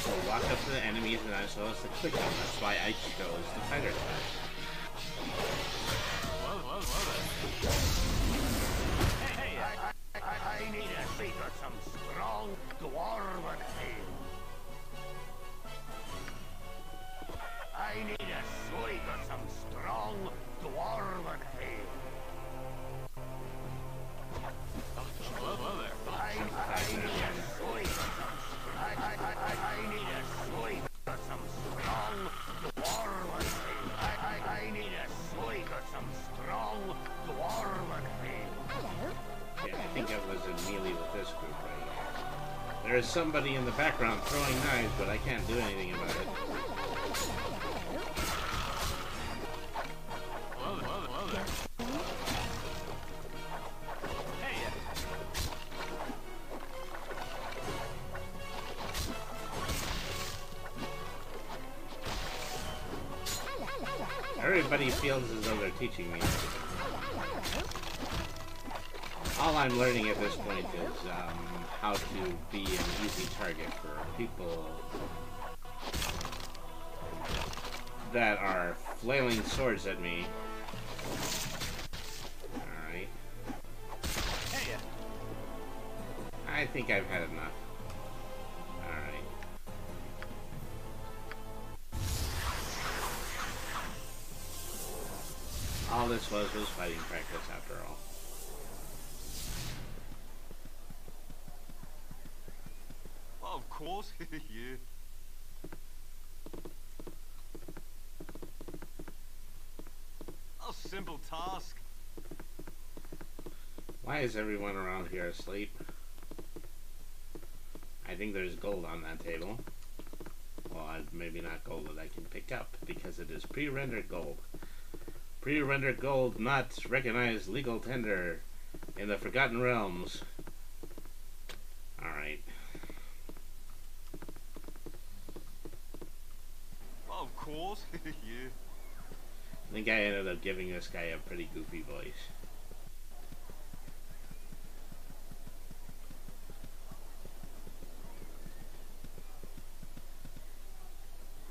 S1: So walk up to the enemies and I supposed to click them. That's why I chose the fighter class.
S16: Hey, I need a seat of some strong dwarven ale. I need a swig of some strong dwarven ale. I need a swig of some. I need a swig of some strong dwarven ale. I need a swig of some strong dwarven ale.
S1: Yeah, I think I was in melee with this group right here. There is somebody in the background throwing knives, but I can't do anything about it. Everybody feels as though they're teaching me. All I'm learning at this point is how to be an easy target for people that are flailing swords at me. Alright. I think I've had enough. Alright. All this was fighting practice after all.
S12: Of course, yeah. A simple task.
S1: Why is everyone around here asleep? I think there's gold on that table. Well, maybe not gold that I can pick up, because it is pre-rendered gold. Pre-rendered gold not recognized legal tender in the Forgotten Realms. Alright.
S12: Of course, yeah.
S1: I think I ended up giving this guy a pretty goofy voice.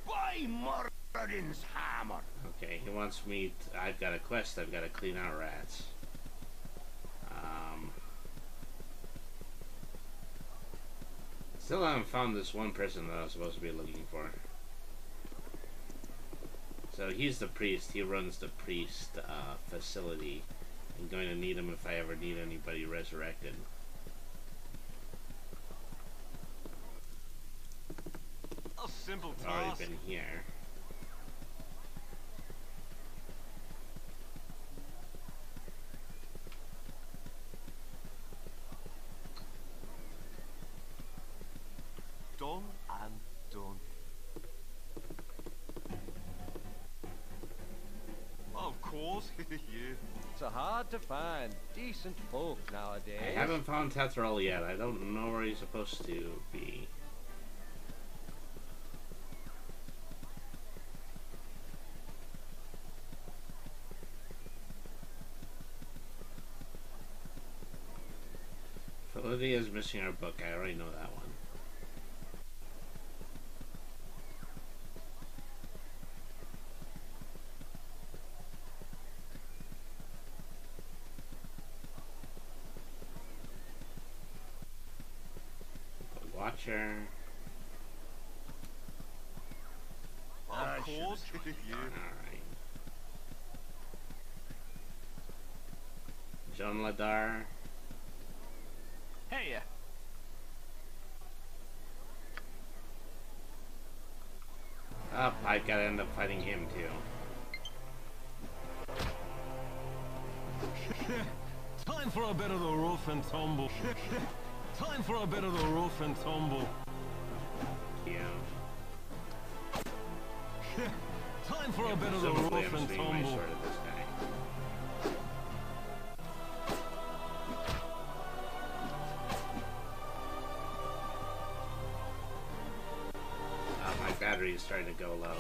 S16: By Moradin's hammer!
S1: Okay, he wants me to, I've got a quest, I've got to clean out rats. Still haven't found this one person that I was supposed to be looking for. So he's the priest, he runs the priest facility. I'm going to need him if I ever need anybody resurrected.
S12: A simple task.
S1: Already been here.
S12: Done and done. Of course, yeah.
S13: It's hard to find decent folk nowadays.
S1: I haven't found Tethrall yet. I don't know where he's supposed to be. Lydia is missing our book. I already know that one. Watcher.
S12: Of course, yeah.
S1: Alright. John Ladar.
S3: Hey,
S1: Up, I've got to end up fighting him too.
S12: Time for a bit of the rough and tumble. Time for a bit of the rough and tumble.
S1: Yeah.
S12: Time for a bit of the rough and tumble.
S1: My battery is starting to go low.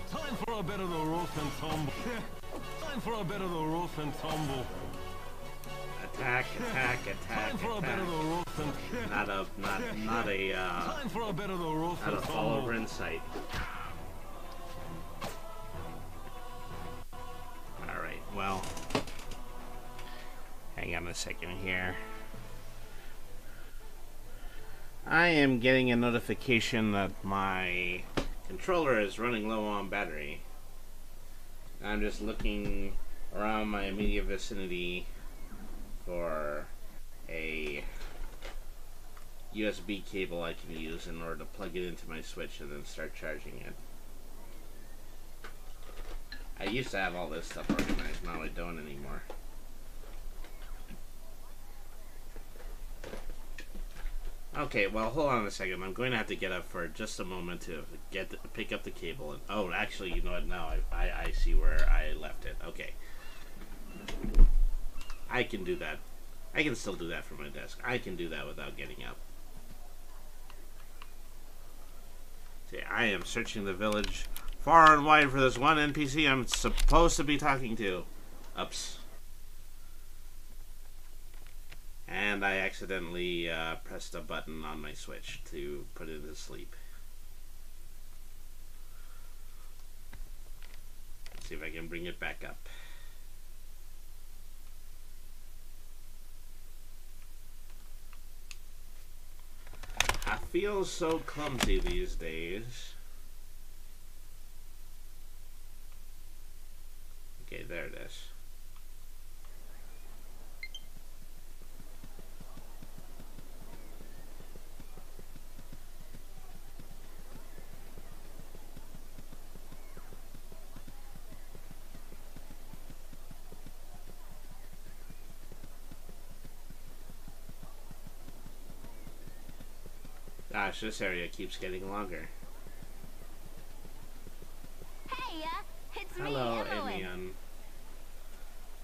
S12: Time for a bit of the rough and tumble. Time for a bit of the rough and tumble.
S1: Attack, attack, attack,
S12: Time for a
S1: attack.
S12: bit of the rough and
S1: Not a
S12: Time for a bit of the rough
S1: not
S12: and
S1: a fall
S12: tumble.
S1: over in sight. Alright, well, hang on a second here. I am getting a notification that my controller is running low on battery. I'm just looking around my immediate vicinity for a USB cable I can use in order to plug it into my Switch and then start charging it. I used to have all this stuff organized, now I don't anymore. Okay, well, hold on a second. I'm going to have to get up for just a moment to pick up the cable. And oh, actually, you know what? Now I see where I left it. Okay, I can do that. I can still do that from my desk. I can do that without getting up. See, I am searching the village far and wide for this one NPC I'm supposed to be talking to. Ups. And I accidentally pressed a button on my Switch to put it to sleep. Let's see if I can bring it back up. I feel so clumsy these days. Okay, there it is. Gosh, this area keeps getting longer.
S9: Hey, it's
S1: Hello,
S9: me, Evelyn.
S1: Amian.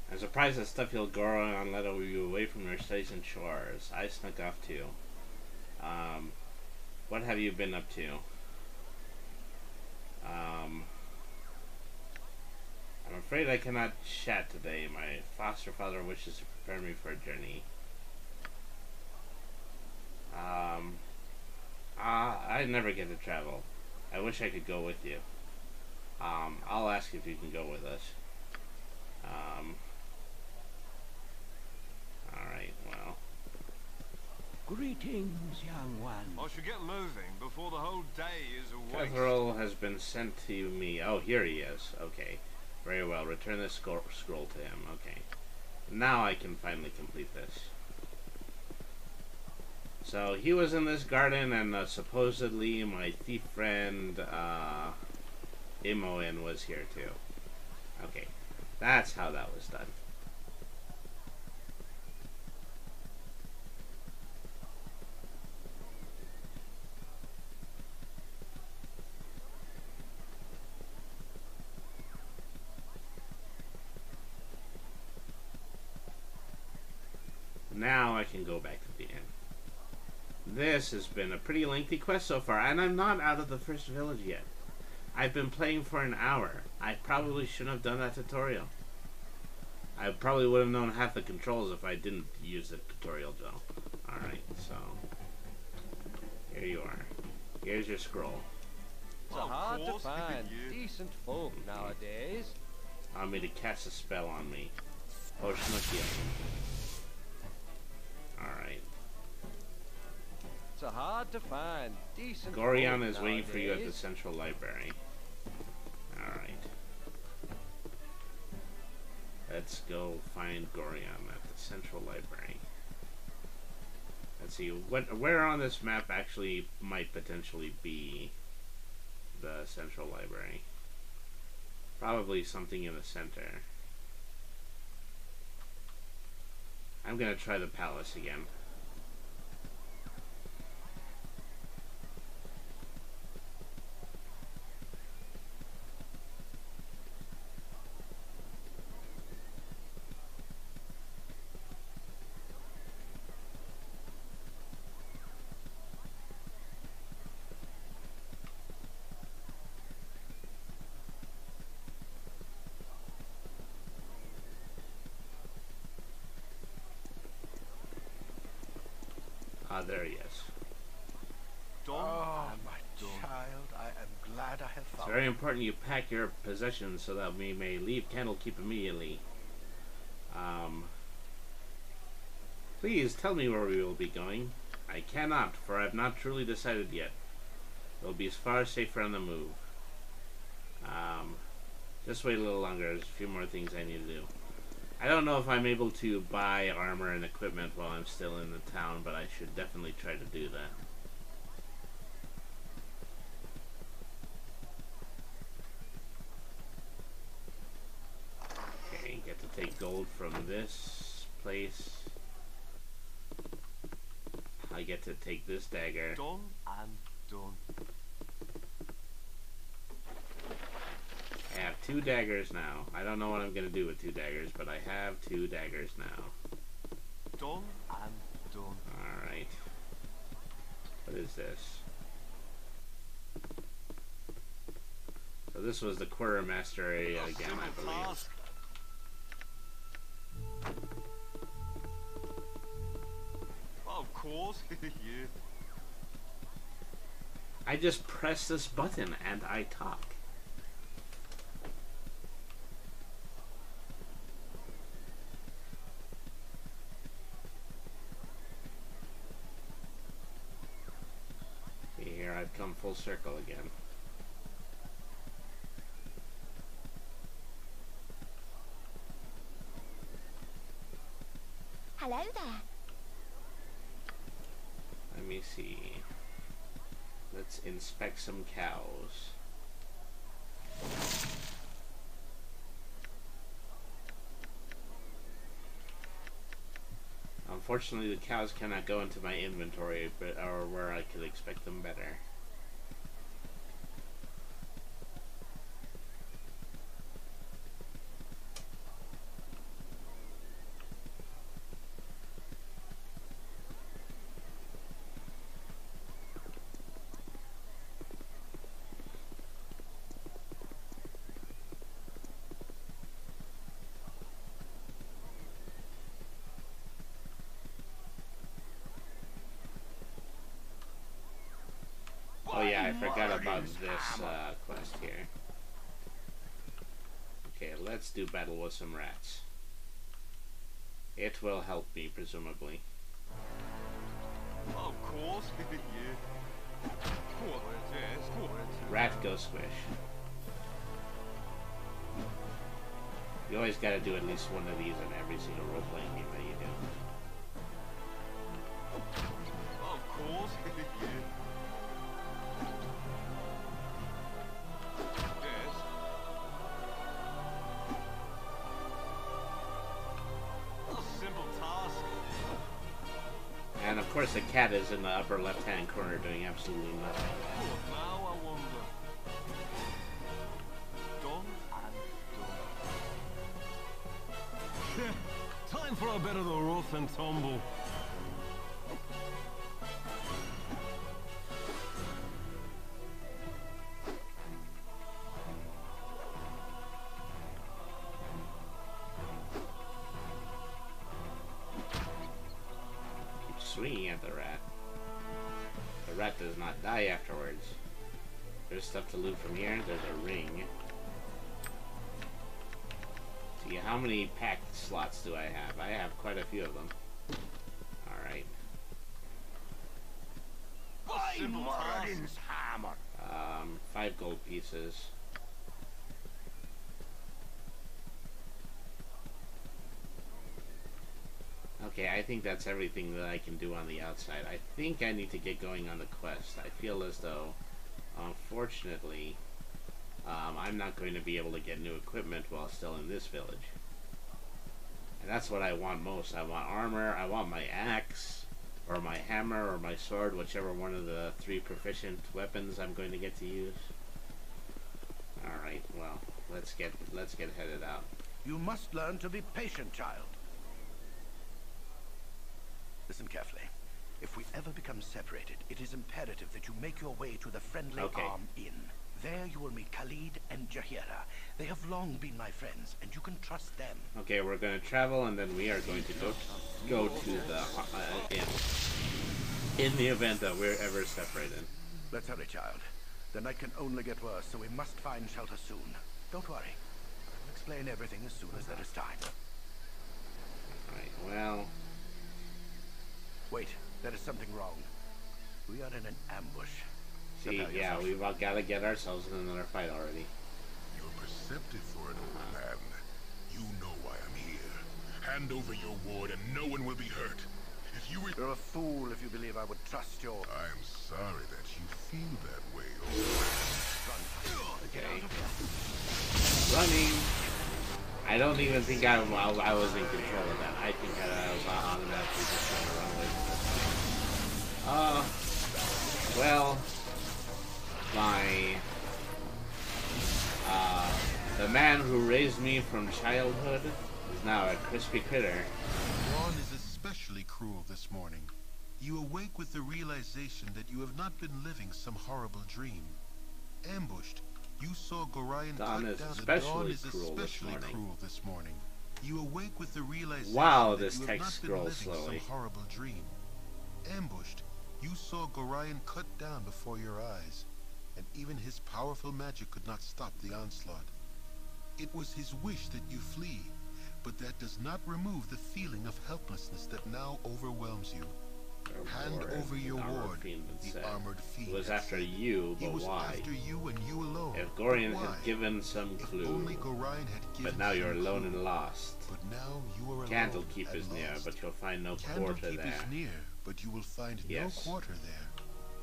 S1: I'm surprised that stuff you'll Goron let you away from your studies and chores. I snuck off too. What have you been up to? I'm afraid I cannot chat today. My foster father wishes to prepare me for a journey. I never get to travel. I wish I could go with you. I'll ask if you can go with us. Alright, well.
S16: Greetings, young one.
S12: I should get moving before the whole day is a waste.
S1: Kethril has been sent to me. Oh, here he is. Okay. Very well. Return this scroll to him. Okay. Now I can finally complete this. So he was in this garden, and supposedly my thief friend Imoen was here too. Okay, that's how that was done. Now I can go back to the inn. This has been a pretty lengthy quest so far, and I'm not out of the first village yet. I've been playing for an hour. I probably shouldn't have done that tutorial. I probably would have known half the controls if I didn't use the tutorial, though. Alright, so... here you are. Here's your scroll.
S13: It's hard to find decent folk nowadays.
S1: Want me to cast a spell on me. Potion of healing. Alright.
S13: It's hard to find decent
S1: Gorion
S13: folk
S1: is waiting for you at the
S13: nowadays.
S1: central library. Alright. Let's go find Gorion at the central library. Let's see, where on this map actually might potentially be the central library. Probably something in the center. I'm gonna try the palace again. Ah, there he is.
S16: Oh, my child, I am glad I have
S1: It's
S16: found
S1: very important you pack your possessions so that we may leave Candlekeep immediately. Please tell me where we will be going. I cannot, for I have not truly decided yet. It will be far safer on the move. Just wait a little longer. There's a few more things I need to do. I don't know if I'm able to buy armor and equipment while I'm still in the town, but I should definitely try to do that. Okay, get to take gold from this place. I get to take this dagger.
S12: Done and done.
S1: I have 2 daggers now. I don't know what I'm going to do with 2 daggers, but I have 2 daggers now.
S12: Done and done.
S1: Alright. What is this? So this was the quartermaster area again, I believe.
S12: Of course, yeah.
S1: I just press this button and I talk. See, here I've come full circle again.
S11: Hello there.
S1: Let me see. Let's inspect some cows. Unfortunately, the cows cannot go into my inventory, but or where I could expect them better. Oh yeah, I forgot about this quest here. Okay, let's do battle with some rats. It will help me, presumably.
S12: Of course, yeah.
S1: Rat go squish. You always gotta do at least one of these in every single role-playing game that you do.
S12: Of course, yeah.
S1: And of course the cat is in the upper left-hand corner doing absolutely nothing.
S12: Now I wonder. Done and done. Time for a bit of the rough and tumble.
S1: Swinging at the rat. The rat does not die afterwards. There's stuff to loot from here. There's a ring. See, how many packed slots do I have? I have quite a few of them. Alright.
S16: Hammer.
S1: 5 gold pieces. Okay, I think that's everything that I can do on the outside. I think I need to get going on the quest. I feel as though, unfortunately, I'm not going to be able to get new equipment while still in this village. And that's what I want most. I want armor, I want my axe, or my hammer, or my sword, whichever one of the 3 proficient weapons I'm going to get to use. Alright, well, let's get headed out.
S16: You must learn to be patient, child. Listen carefully. If we ever become separated, it is imperative that you make your way to the Friendly Arm Inn. There you will meet Khalid and Jahira. They have long been my friends, and you can trust them.
S1: Okay, we're going to travel, and then we are going to go to the inn. In the event that we're ever separated.
S16: Let's hurry, child. The night can only get worse, so we must find shelter soon. Don't worry. I'll explain everything as soon as there is time.
S1: Alright, well...
S16: Wait, there is something wrong. We are in an ambush.
S1: See, yeah, we've all got to get ourselves in another fight already.
S8: You're perceptive for an old man. You know why I'm here. Hand over your ward and no one will be hurt. If you
S16: You're a fool if you believe I would trust your...
S8: I am sorry that you feel that way,
S1: Okay. Running. I don't even think I was in control of that. I think that I was automatically just trying to run away from this. Well, the man who raised me from childhood is now a crispy critter.
S8: Braun is especially this morning. You awake with the realization that you have not been living some horrible dream. Ambushed, you saw Gorion cut down. The dawn is especially cruel this morning. You awake with the realization that you have not been living some horrible dream. Ambushed, you saw Gorion cut down before your eyes, and even his powerful magic could not stop the onslaught. It was his wish that you flee, but that does not remove the feeling of helplessness that now overwhelms you. Hand over your ward, the armored fiend.
S1: It was after you, but why?
S8: After you and you alone.
S1: If Gorion had given some clue, but now you're alone and lost.
S8: But now you are alone.
S1: Candlekeep is near, but you'll find no quarter there.
S8: Candlekeep is near, but you will find no quarter there.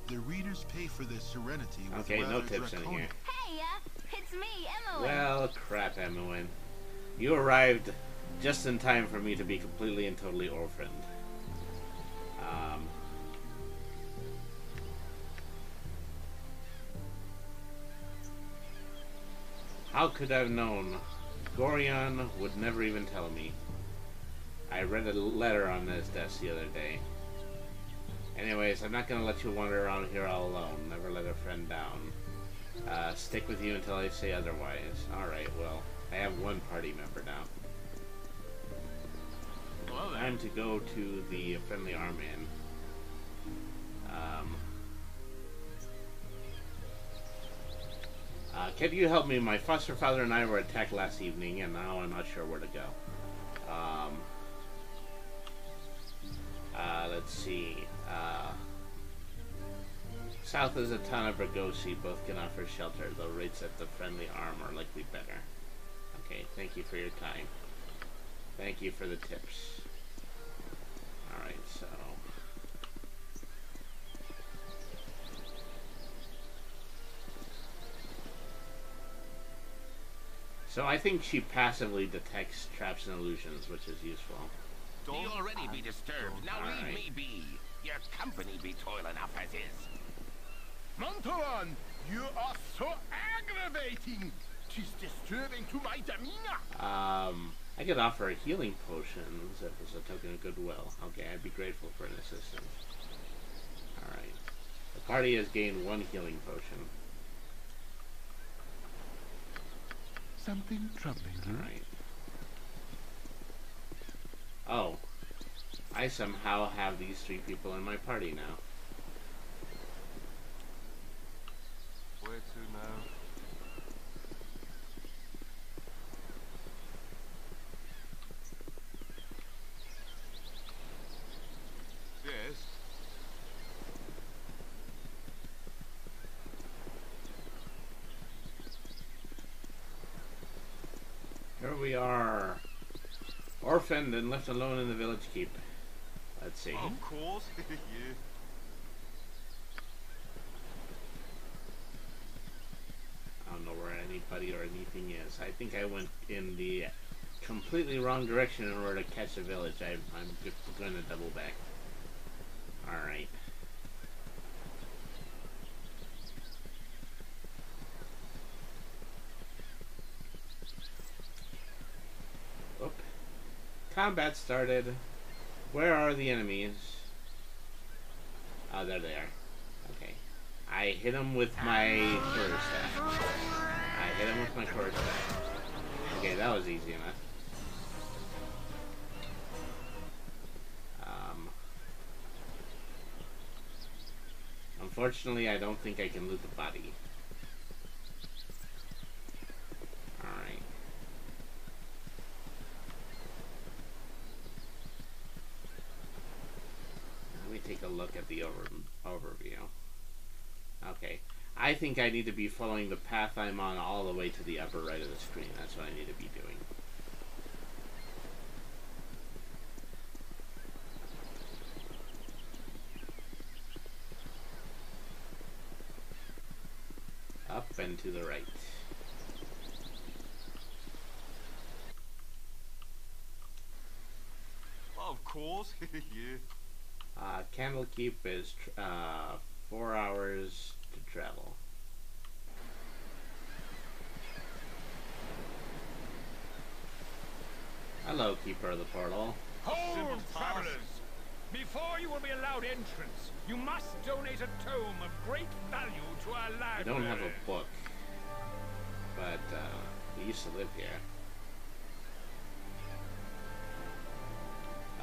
S8: The readers pay for their serenity with
S1: no tips in here.
S11: Hey, it's me, Emily.
S1: Well, crap, Emily. You arrived just in time for me to be completely and totally orphaned. How could I have known? Gorion would never even tell me. I read a letter on his desk the other day. Anyways, I'm not gonna let you wander around here all alone. Never let a friend down. Stick with you until I say otherwise. Alright, well, I have one party member now. Time to go to the friendly Arman. Can you help me? My foster father and I were attacked last evening, and now I'm not sure where to go. Let's see. South is a town of Bergosi. Both can offer shelter, though rates at the friendly arm are likely better. Okay, thank you for your time. Thank you for the tips. Alright, so... So I think she passively detects traps and illusions, which is useful.
S16: You'll already be disturbed. Now leave me be. Your company be toil enough as is.
S18: Montalon, you are so aggravating. 'Tis disturbing to my demeanor.
S1: I could offer a healing potion as a token of goodwill. Okay, I'd be grateful for an assistant. Alright. The party has gained one healing potion.
S18: Something troubling you?
S1: Alright. Oh. I somehow have these three people in my party now.
S12: Where to now? Yes.
S1: Here we are. Orphaned and left alone in the village keep. Let's see.
S12: Of course. Yeah.
S1: I don't know where anybody or anything is. I think I went in the completely wrong direction in order to catch a village. I'm just going to double back. Alright. Oop. Combat started. Where are the enemies? Oh, there they are. Okay. I hit them with my quarterstaff. Okay, that was easy enough. Unfortunately, I don't think I can loot the body. Alright. Let me take a look at the overview. Okay. I think I need to be following the path I'm on all the way to the upper right of the screen. That's what I need to be doing. Up and to the right.
S12: Of course. Yeah.
S1: Candlekeep is 4 hours to travel. Hello, Keeper of the Portal.
S18: Hold, travelers!
S17: Before you will be allowed entrance, you must donate a tome of great value to our library.
S1: I don't have a book, but we used to live here.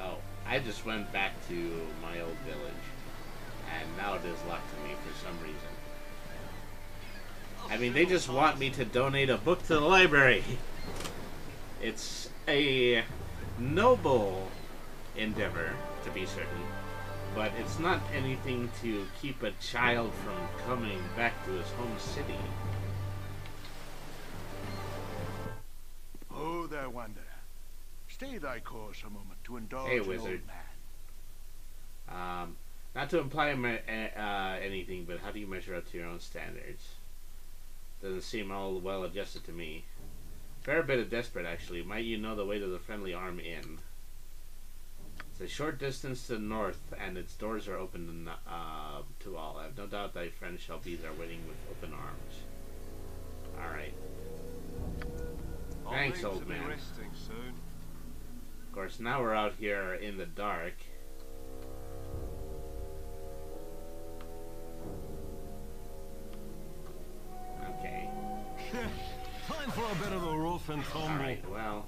S1: Oh, I just went back to my old village, and now it is locked to me for some reason. I mean, they just want me to donate a book to the library. It's a noble endeavor, to be certain, but it's not anything to keep a child from coming back to his home city.
S18: Oh, there, Wanderer. Stay thy course a moment to indulge
S1: Hey,
S18: an
S1: wizard.
S18: old man.
S1: Not to imply anything, but how do you measure up to your own standards? Doesn't seem all well adjusted to me. Fair bit of desperate, actually. Might you know the way to the Friendly Arm Inn? It's a short distance to the north, and its doors are open to all. I have no doubt thy friends shall be there waiting with open arms. Alright. Thanks, old man. Of course, now we're out here in the dark. Okay.
S12: Time for a bit of the rough and tumble.
S1: Alright, well,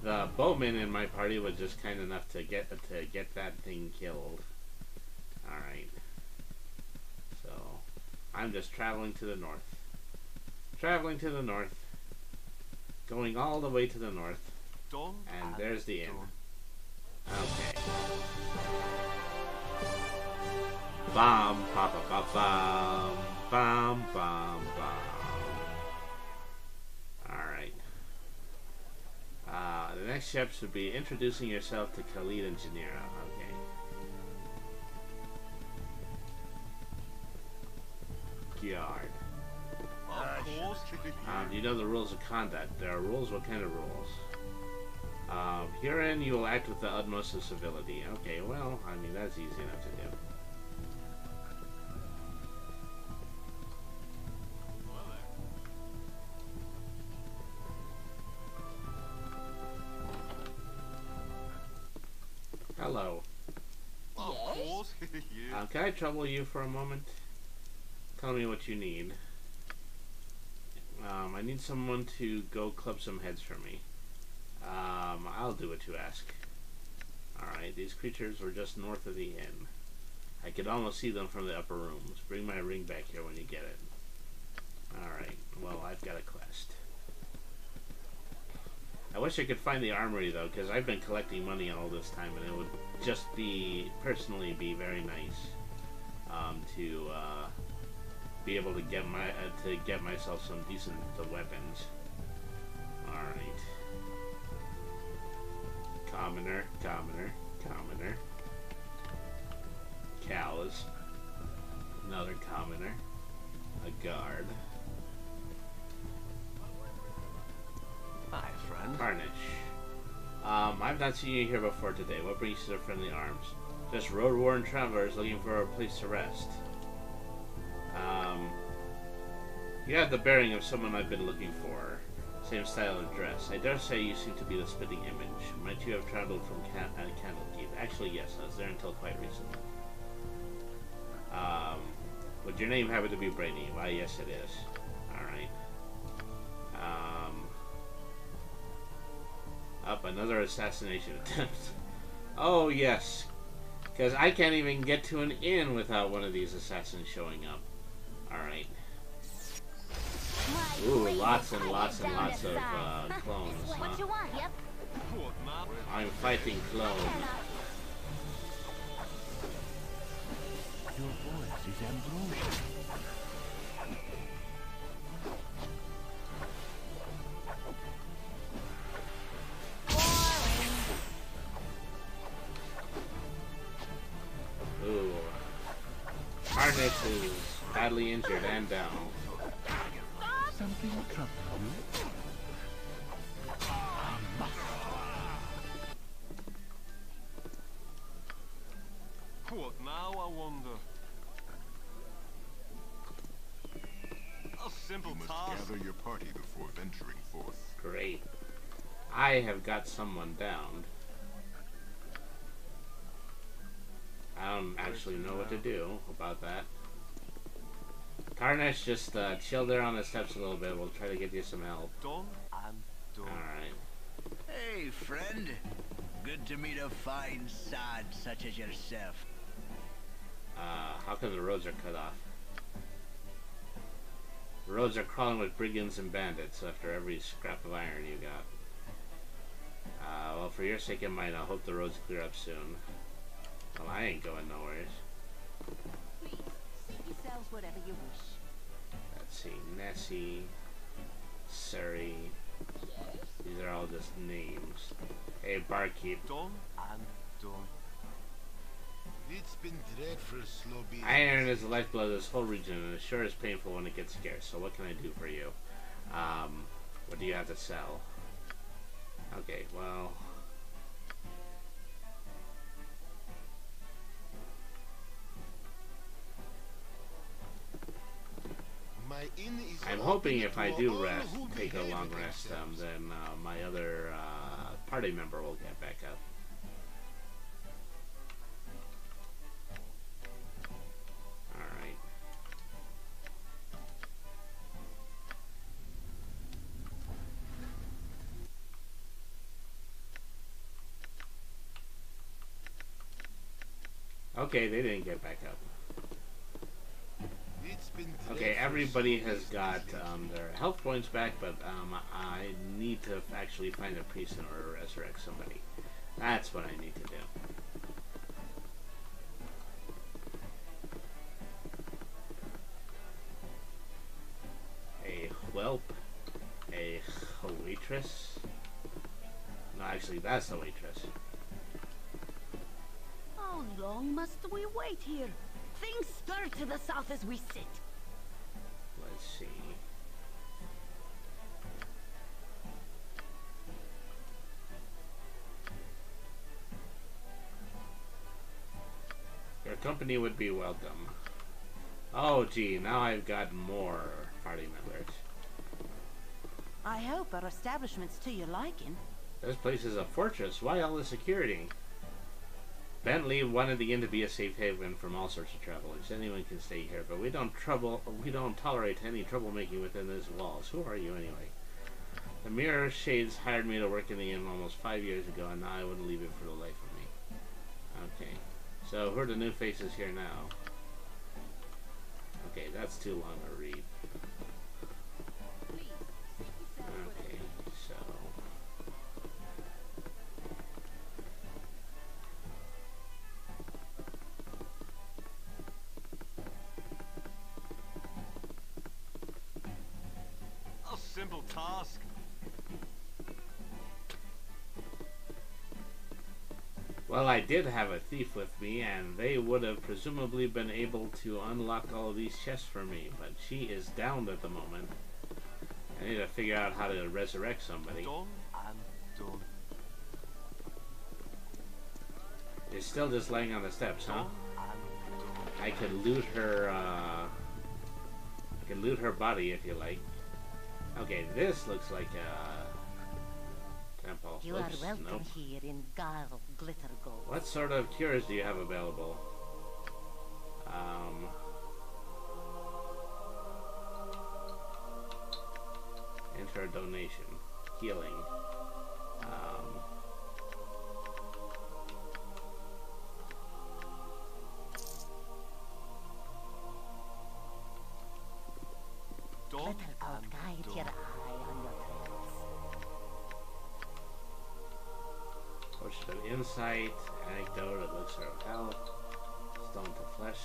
S1: the bowman in my party was just kind enough to get that thing killed. Alright. So, I'm just traveling to the north. Traveling to the north. Going all the way to the north. And there's the inn. Okay. Bam, ba ba ba bam, bam, bam, bam. Alright. The next step should be introducing yourself to Khalid and Janira. Okay. Guard. Do you know the rules of conduct? There are rules. What kind of rules? Herein, you will act with the utmost of civility. Okay, well, I mean, that's easy enough to do. Hello. Can I trouble you for a moment? Tell me what you need. I need someone to go club some heads for me. I'll do what you ask. Alright, these creatures were just north of the inn. I could almost see them from the upper rooms. Bring my ring back here when you get it. Alright, well, I've got a quest. I wish I could find the armory, though, because I've been collecting money all this time, and it would just personally be very nice to be able to get myself some decent weapons. Alright. Commoner. Cows. Another commoner. A guard.
S12: Hi, friend.
S1: Tarnish. I've not seen you here before today. What brings you to Friendly Arms? Just road-worn travelers looking for a place to rest. You have the bearing of someone I've been looking for. Same style of dress. I dare say you seem to be the spitting image. Might you have traveled from Candlekeep? Actually, yes. I was there until quite recently. Would your name happen to be Brady? Why, yes it is. Alright. Up, another assassination attempt. Oh, yes. Because I can't even get to an inn without one of these assassins showing up. Alright. Ooh, lots and lots and lots of clones, huh? I'm fighting clones.
S18: Your voice is ambrosial.
S1: Ooh. Harness is badly injured and down.
S18: Something troubling you?
S12: What now, I wonder? A simple
S8: You must
S12: task.
S8: gather your party before venturing forth.
S1: Great. I have got someone downed. I don't actually know what to do about that. Karnesh, just chill there on the steps a little bit. We'll try to get you some help.
S5: Done and done.
S1: Alright.
S16: Hey, friend. Good to meet a fine sod such as yourself.
S1: How come the roads are cut off? The roads are crawling with brigands and bandits after every scrap of iron you got. Well, for your sake and mine, I hope the roads clear up soon. Well, I ain't going nowhere.
S7: Please, seat yourselves whatever you wish.
S1: Let's see, Nessie, Suri. These are all just names. Hey, barkeep.
S5: Done and done.
S8: It's been dreadful slow business.
S1: Iron is the lifeblood of this whole region, and it sure is painful when it gets scarce. So what can I do for you? What do you have to sell? Okay, well... I'm hoping if I do rest, take a long rest, then my other party member will get back up. Alright. Okay, they didn't get back up. Okay, everybody has got their health points back, but I need to actually find a priest in order to resurrect somebody. That's what I need to do. A whelp, a waitress. No, actually, that's the waitress.
S7: How long must we wait here? Things stir to the south as we sit.
S1: Let's see. Your company would be welcome. Oh, gee, now I've got more party members.
S15: I hope our establishment's to your liking.
S1: This place is a fortress. Why all the security? Bentley wanted the inn to be a safe haven from all sorts of travelers. Anyone can stay here, but we don't tolerate any troublemaking within these walls. Who are you anyway? The Mirror Shades hired me to work in the inn almost 5 years ago, and now I wouldn't leave it for the life of me. Okay, so who are the new faces here now? Okay, that's too long to read. Okay, so...
S5: A simple task.
S1: Well, I did have a thief with me, and they would have presumably been able to unlock all of these chests for me, but she is downed at the moment. I need to figure out how to resurrect somebody.
S5: Done and done.
S1: You're still just laying on the steps, huh? I could loot her, I could loot her body if you like. Okay, this looks like a temple.
S6: You
S1: Oops,
S6: are welcome
S1: nope.
S6: here in Garl Glitter Gold.
S1: What sort of cures do you have available? Enter a donation. Healing.
S6: Glitter Gold guide your eye on your trails.
S1: Potion of Insight, Anecdote, Elixir of Health, Stone to Flesh.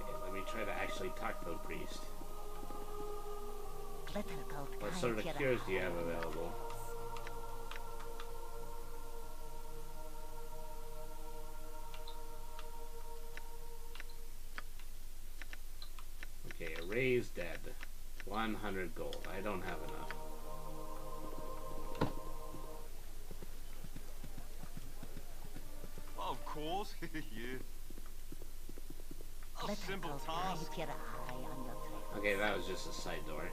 S1: Okay, let me try to actually talk to the priest.
S6: Glitter Gold
S1: What
S6: guide
S1: sort of
S6: your
S1: cures do you
S6: eye
S1: have
S6: on your
S1: available? Okay, a raised dead. 100 gold. I don't have enough.
S5: Of course, yeah. A
S6: Glitter
S5: simple
S6: Gold
S5: task.
S6: guide your eye on your trails.
S1: Okay, that was just a side door.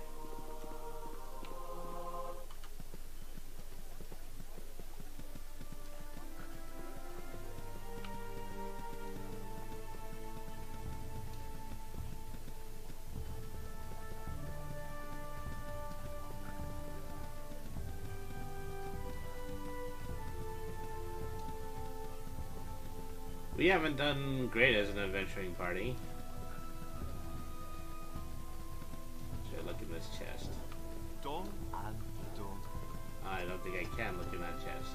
S1: We haven't done great as an adventuring party. Should I look in this chest?
S5: Done and done.
S1: I don't think I can look in that chest.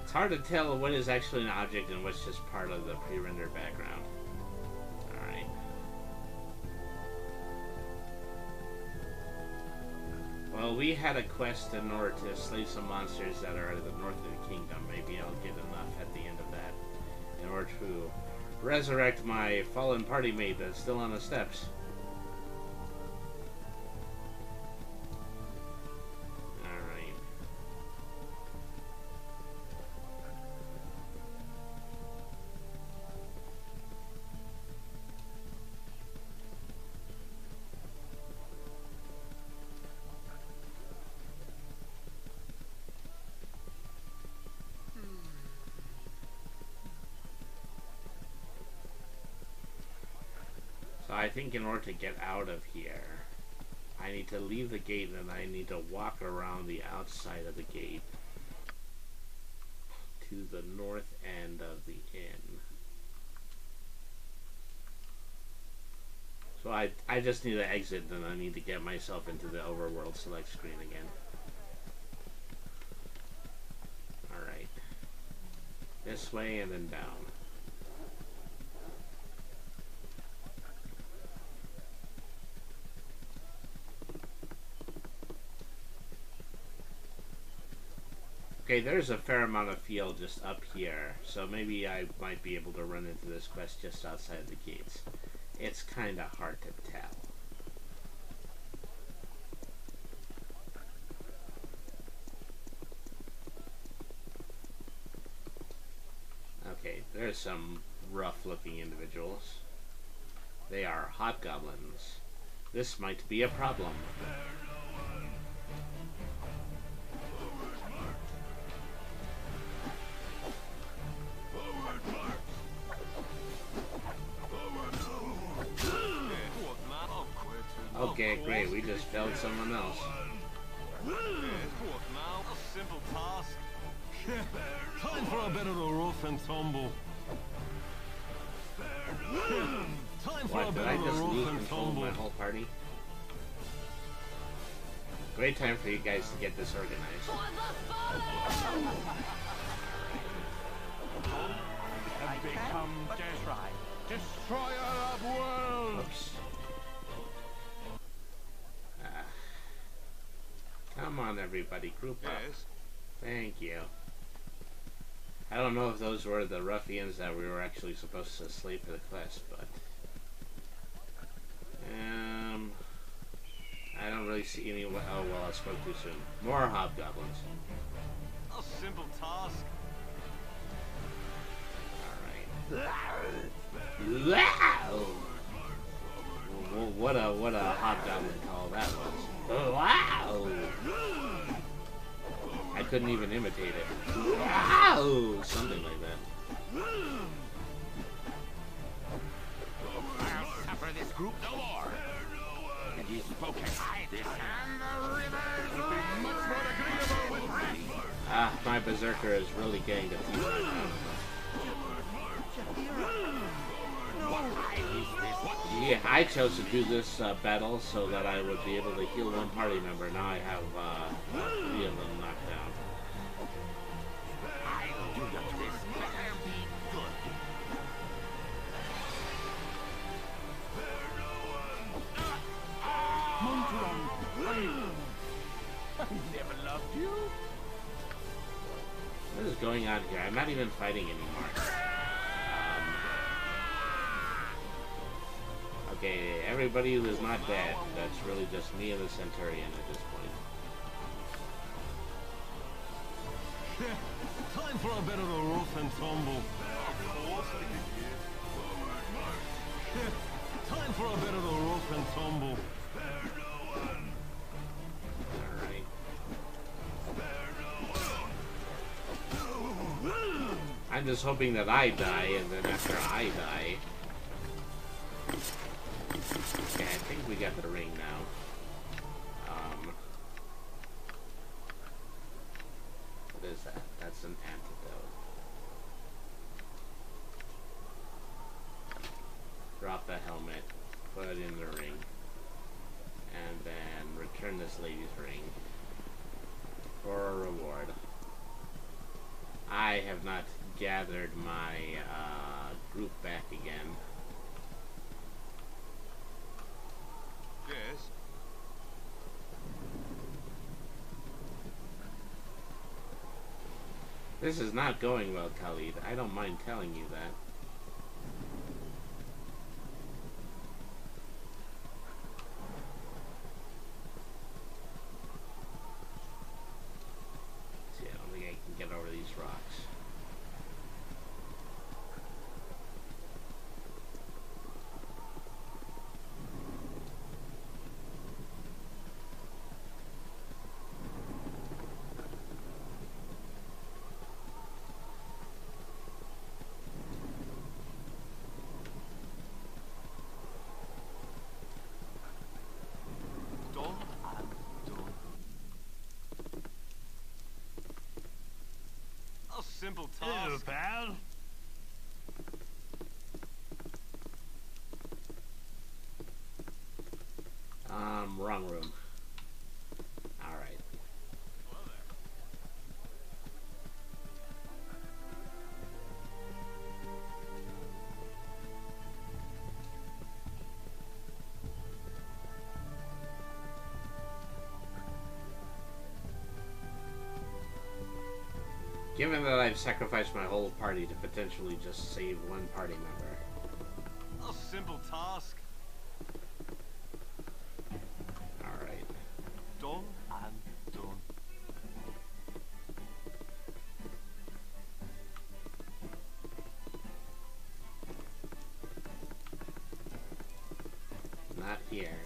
S1: It's hard to tell what is actually an object and what's just part of the pre-rendered background. Alright. Well, we had a quest in order to slay some monsters that are at the north of the kingdom. Maybe I'll get enough at the end of that in order to resurrect my fallen party mate that's still on the steps. Alright. So I think in order to get out of here, I need to leave the gate and then I need to walk around the outside of the gate to the north end of the inn. So I just need to exit and I need to get myself into the overworld select screen again. Alright. This way and then down. Okay, there's a fair amount of field just up here, so maybe I might be able to run into this quest just outside the gates. It's kinda hard to tell. Okay, there's some rough-looking individuals. They are hobgoblins. This might be a problem. Okay, great. We just felled someone else.
S5: A simple task.
S12: Time for a bit of the rough and tumble. Time for a bit of the rough and tumble.
S1: My whole party. Great time for you guys to get this organized.
S17: Have become destroyer of worlds.
S1: Oops. Come on, everybody, group up. Thank you. I don't know if those were the ruffians that we were actually supposed to slay for the quest, but I don't really see any. Oh well, I spoke too soon. More hobgoblins.
S5: A simple task.
S1: All right. Wow! What a hobgoblin call that was. Wow! I couldn't even imitate it. Wow! Something like that.
S16: I'll suffer this group no more. Have you spoken? This and the rivers will be much more agreeable with me.
S1: Ah, my berserker is really getting the teeth right now. Yeah, I chose to do this battle so that I would be able to heal one party member. Now I have 3 of them knocked down.
S16: I'll do this. Better be good.
S17: I never loved you.
S1: What is going on here? I'm not even fighting anymore. Okay, everybody is not dead. That's really just me and the Centurion at this point.
S12: Time for a bit of the rough and tumble. Time for a bit of the rough and tumble.
S1: Alright. I'm just hoping that I die, and then after I die... Okay, I think we got the ring now. What is that? That's an antidote. drop the helmet, put it in the ring, and then return this lady's ring for a reward. I have not gathered my group back again.
S2: Yes.
S1: This is not going well, Khalid. I don't mind telling you that. See, I don't think I can get over these rocks.
S5: Simple task.
S12: Hello, pal.
S1: Wrong room. Alright. Given that I've sacrificed my whole party to potentially just save one party member.
S5: A simple task.
S1: Alright.
S5: Done and done.
S1: Not here.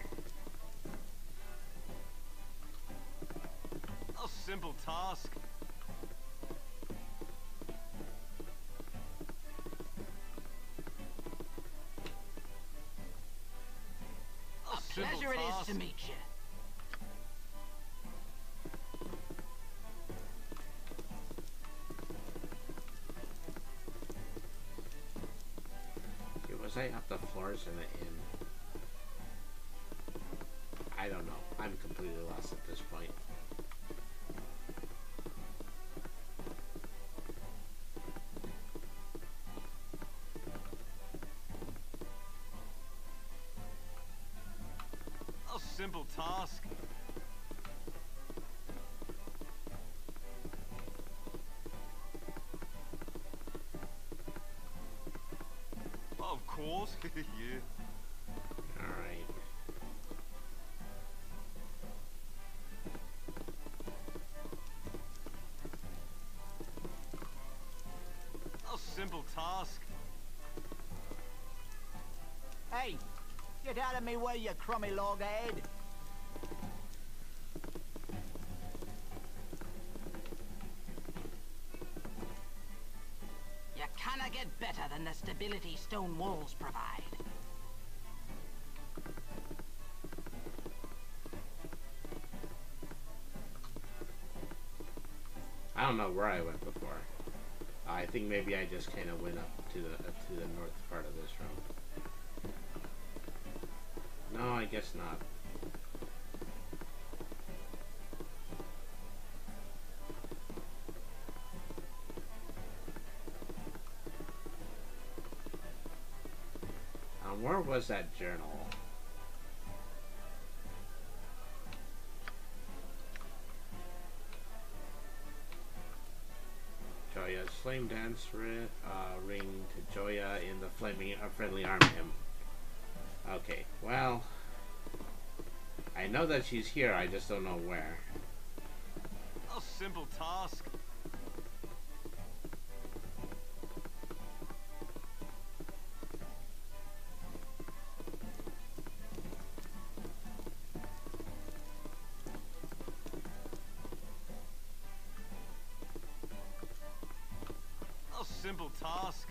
S5: A simple task.
S3: Pleasure it is to meet you.
S1: Was I up the floors in the inn? I don't know. I'm completely lost at this point.
S5: Simple task. Of course, yeah.
S1: Alright.
S5: A simple task.
S3: Hey, get out of me way, you crummy loghead. You cannot get better than the stability stone walls provide.
S1: I don't know where I went before. I think maybe I just kind of went up to the north part of this room. No, I guess not. Where was that journal? Joya's flame dance ring to Joya in the friendly arm hymn. Okay, well, I know that she's here, I just don't know where.
S5: A simple task. Simple task.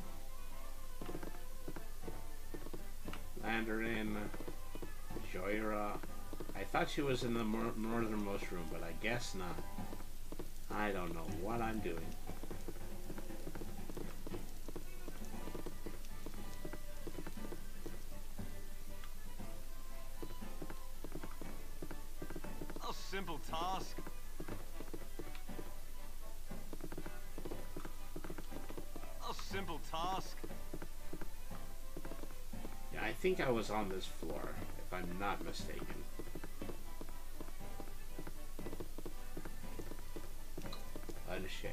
S1: Mandarin, Joyra. I thought she was in the northernmost room, but I guess not. I don't know what I'm doing.
S5: task. A simple task.
S1: Yeah, I think I was on this floor, if I'm not mistaken. Unshay.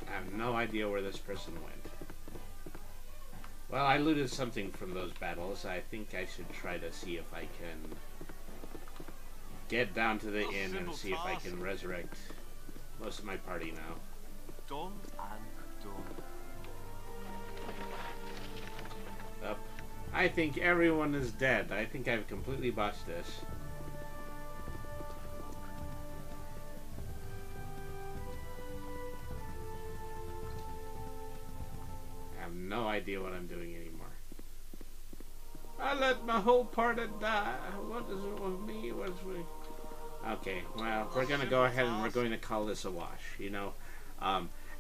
S1: I have no idea where this person went. Well, I looted something from those battles. I think I should try to see if I can get down to the inn and see if I can resurrect most of my party now.
S5: Done and done.
S1: Up. I think everyone is dead. I think I've completely botched this. I have no idea what I'm doing anymore. I let my whole party die. What is it with me? What's with... Okay, well, we're going to go ahead and we're going to call this a wash, you know.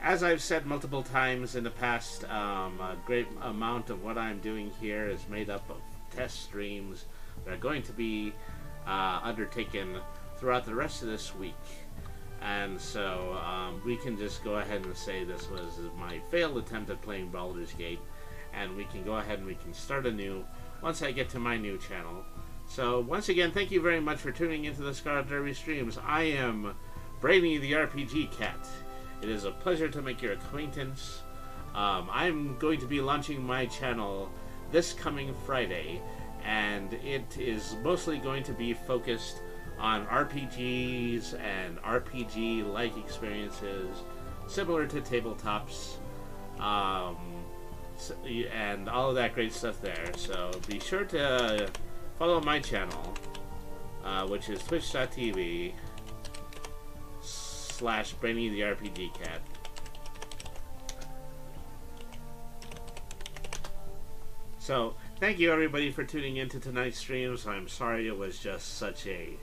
S1: As I've said multiple times in the past, a great amount of what I'm doing here is made up of test streams that are going to be undertaken throughout the rest of this week. And so we can just go ahead and say this was my failed attempt at playing Baldur's Gate, and we can go ahead and we can start anew once I get to my new channel. So once again, thank you very much for tuning into the Scarlet Derby streams. I am Brainy the RPG Cat. It is a pleasure to make your acquaintance. I'm going to be launching my channel this coming Friday, and it is mostly going to be focused on RPGs and RPG-like experiences, similar to tabletops, and all of that great stuff there. So be sure to follow my channel, which is twitch.tv/Brainy the RPG Cat. So thank you everybody for tuning into tonight's streams. I'm sorry it was just such a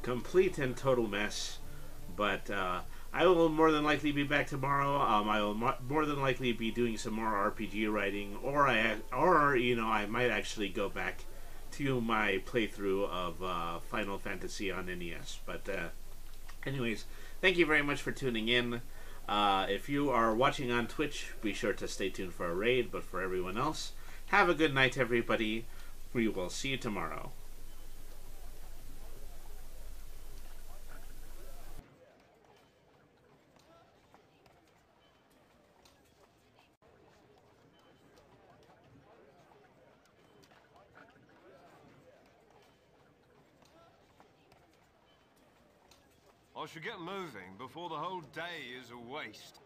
S1: complete and total mess, but I will more than likely be back tomorrow. I will more than likely be doing some more RPG writing, or you know, I might actually go back to my playthrough of Final Fantasy on NES. But anyways, thank you very much for tuning in. If you are watching on Twitch, be sure to stay tuned for a raid. But for everyone else, have a good night, everybody. We will see you tomorrow.
S5: I should get moving before the whole day is a waste.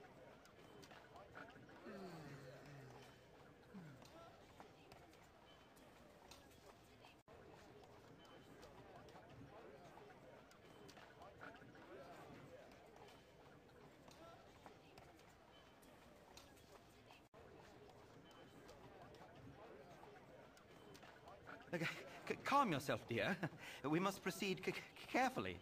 S14: Calm yourself, dear. We must proceed carefully.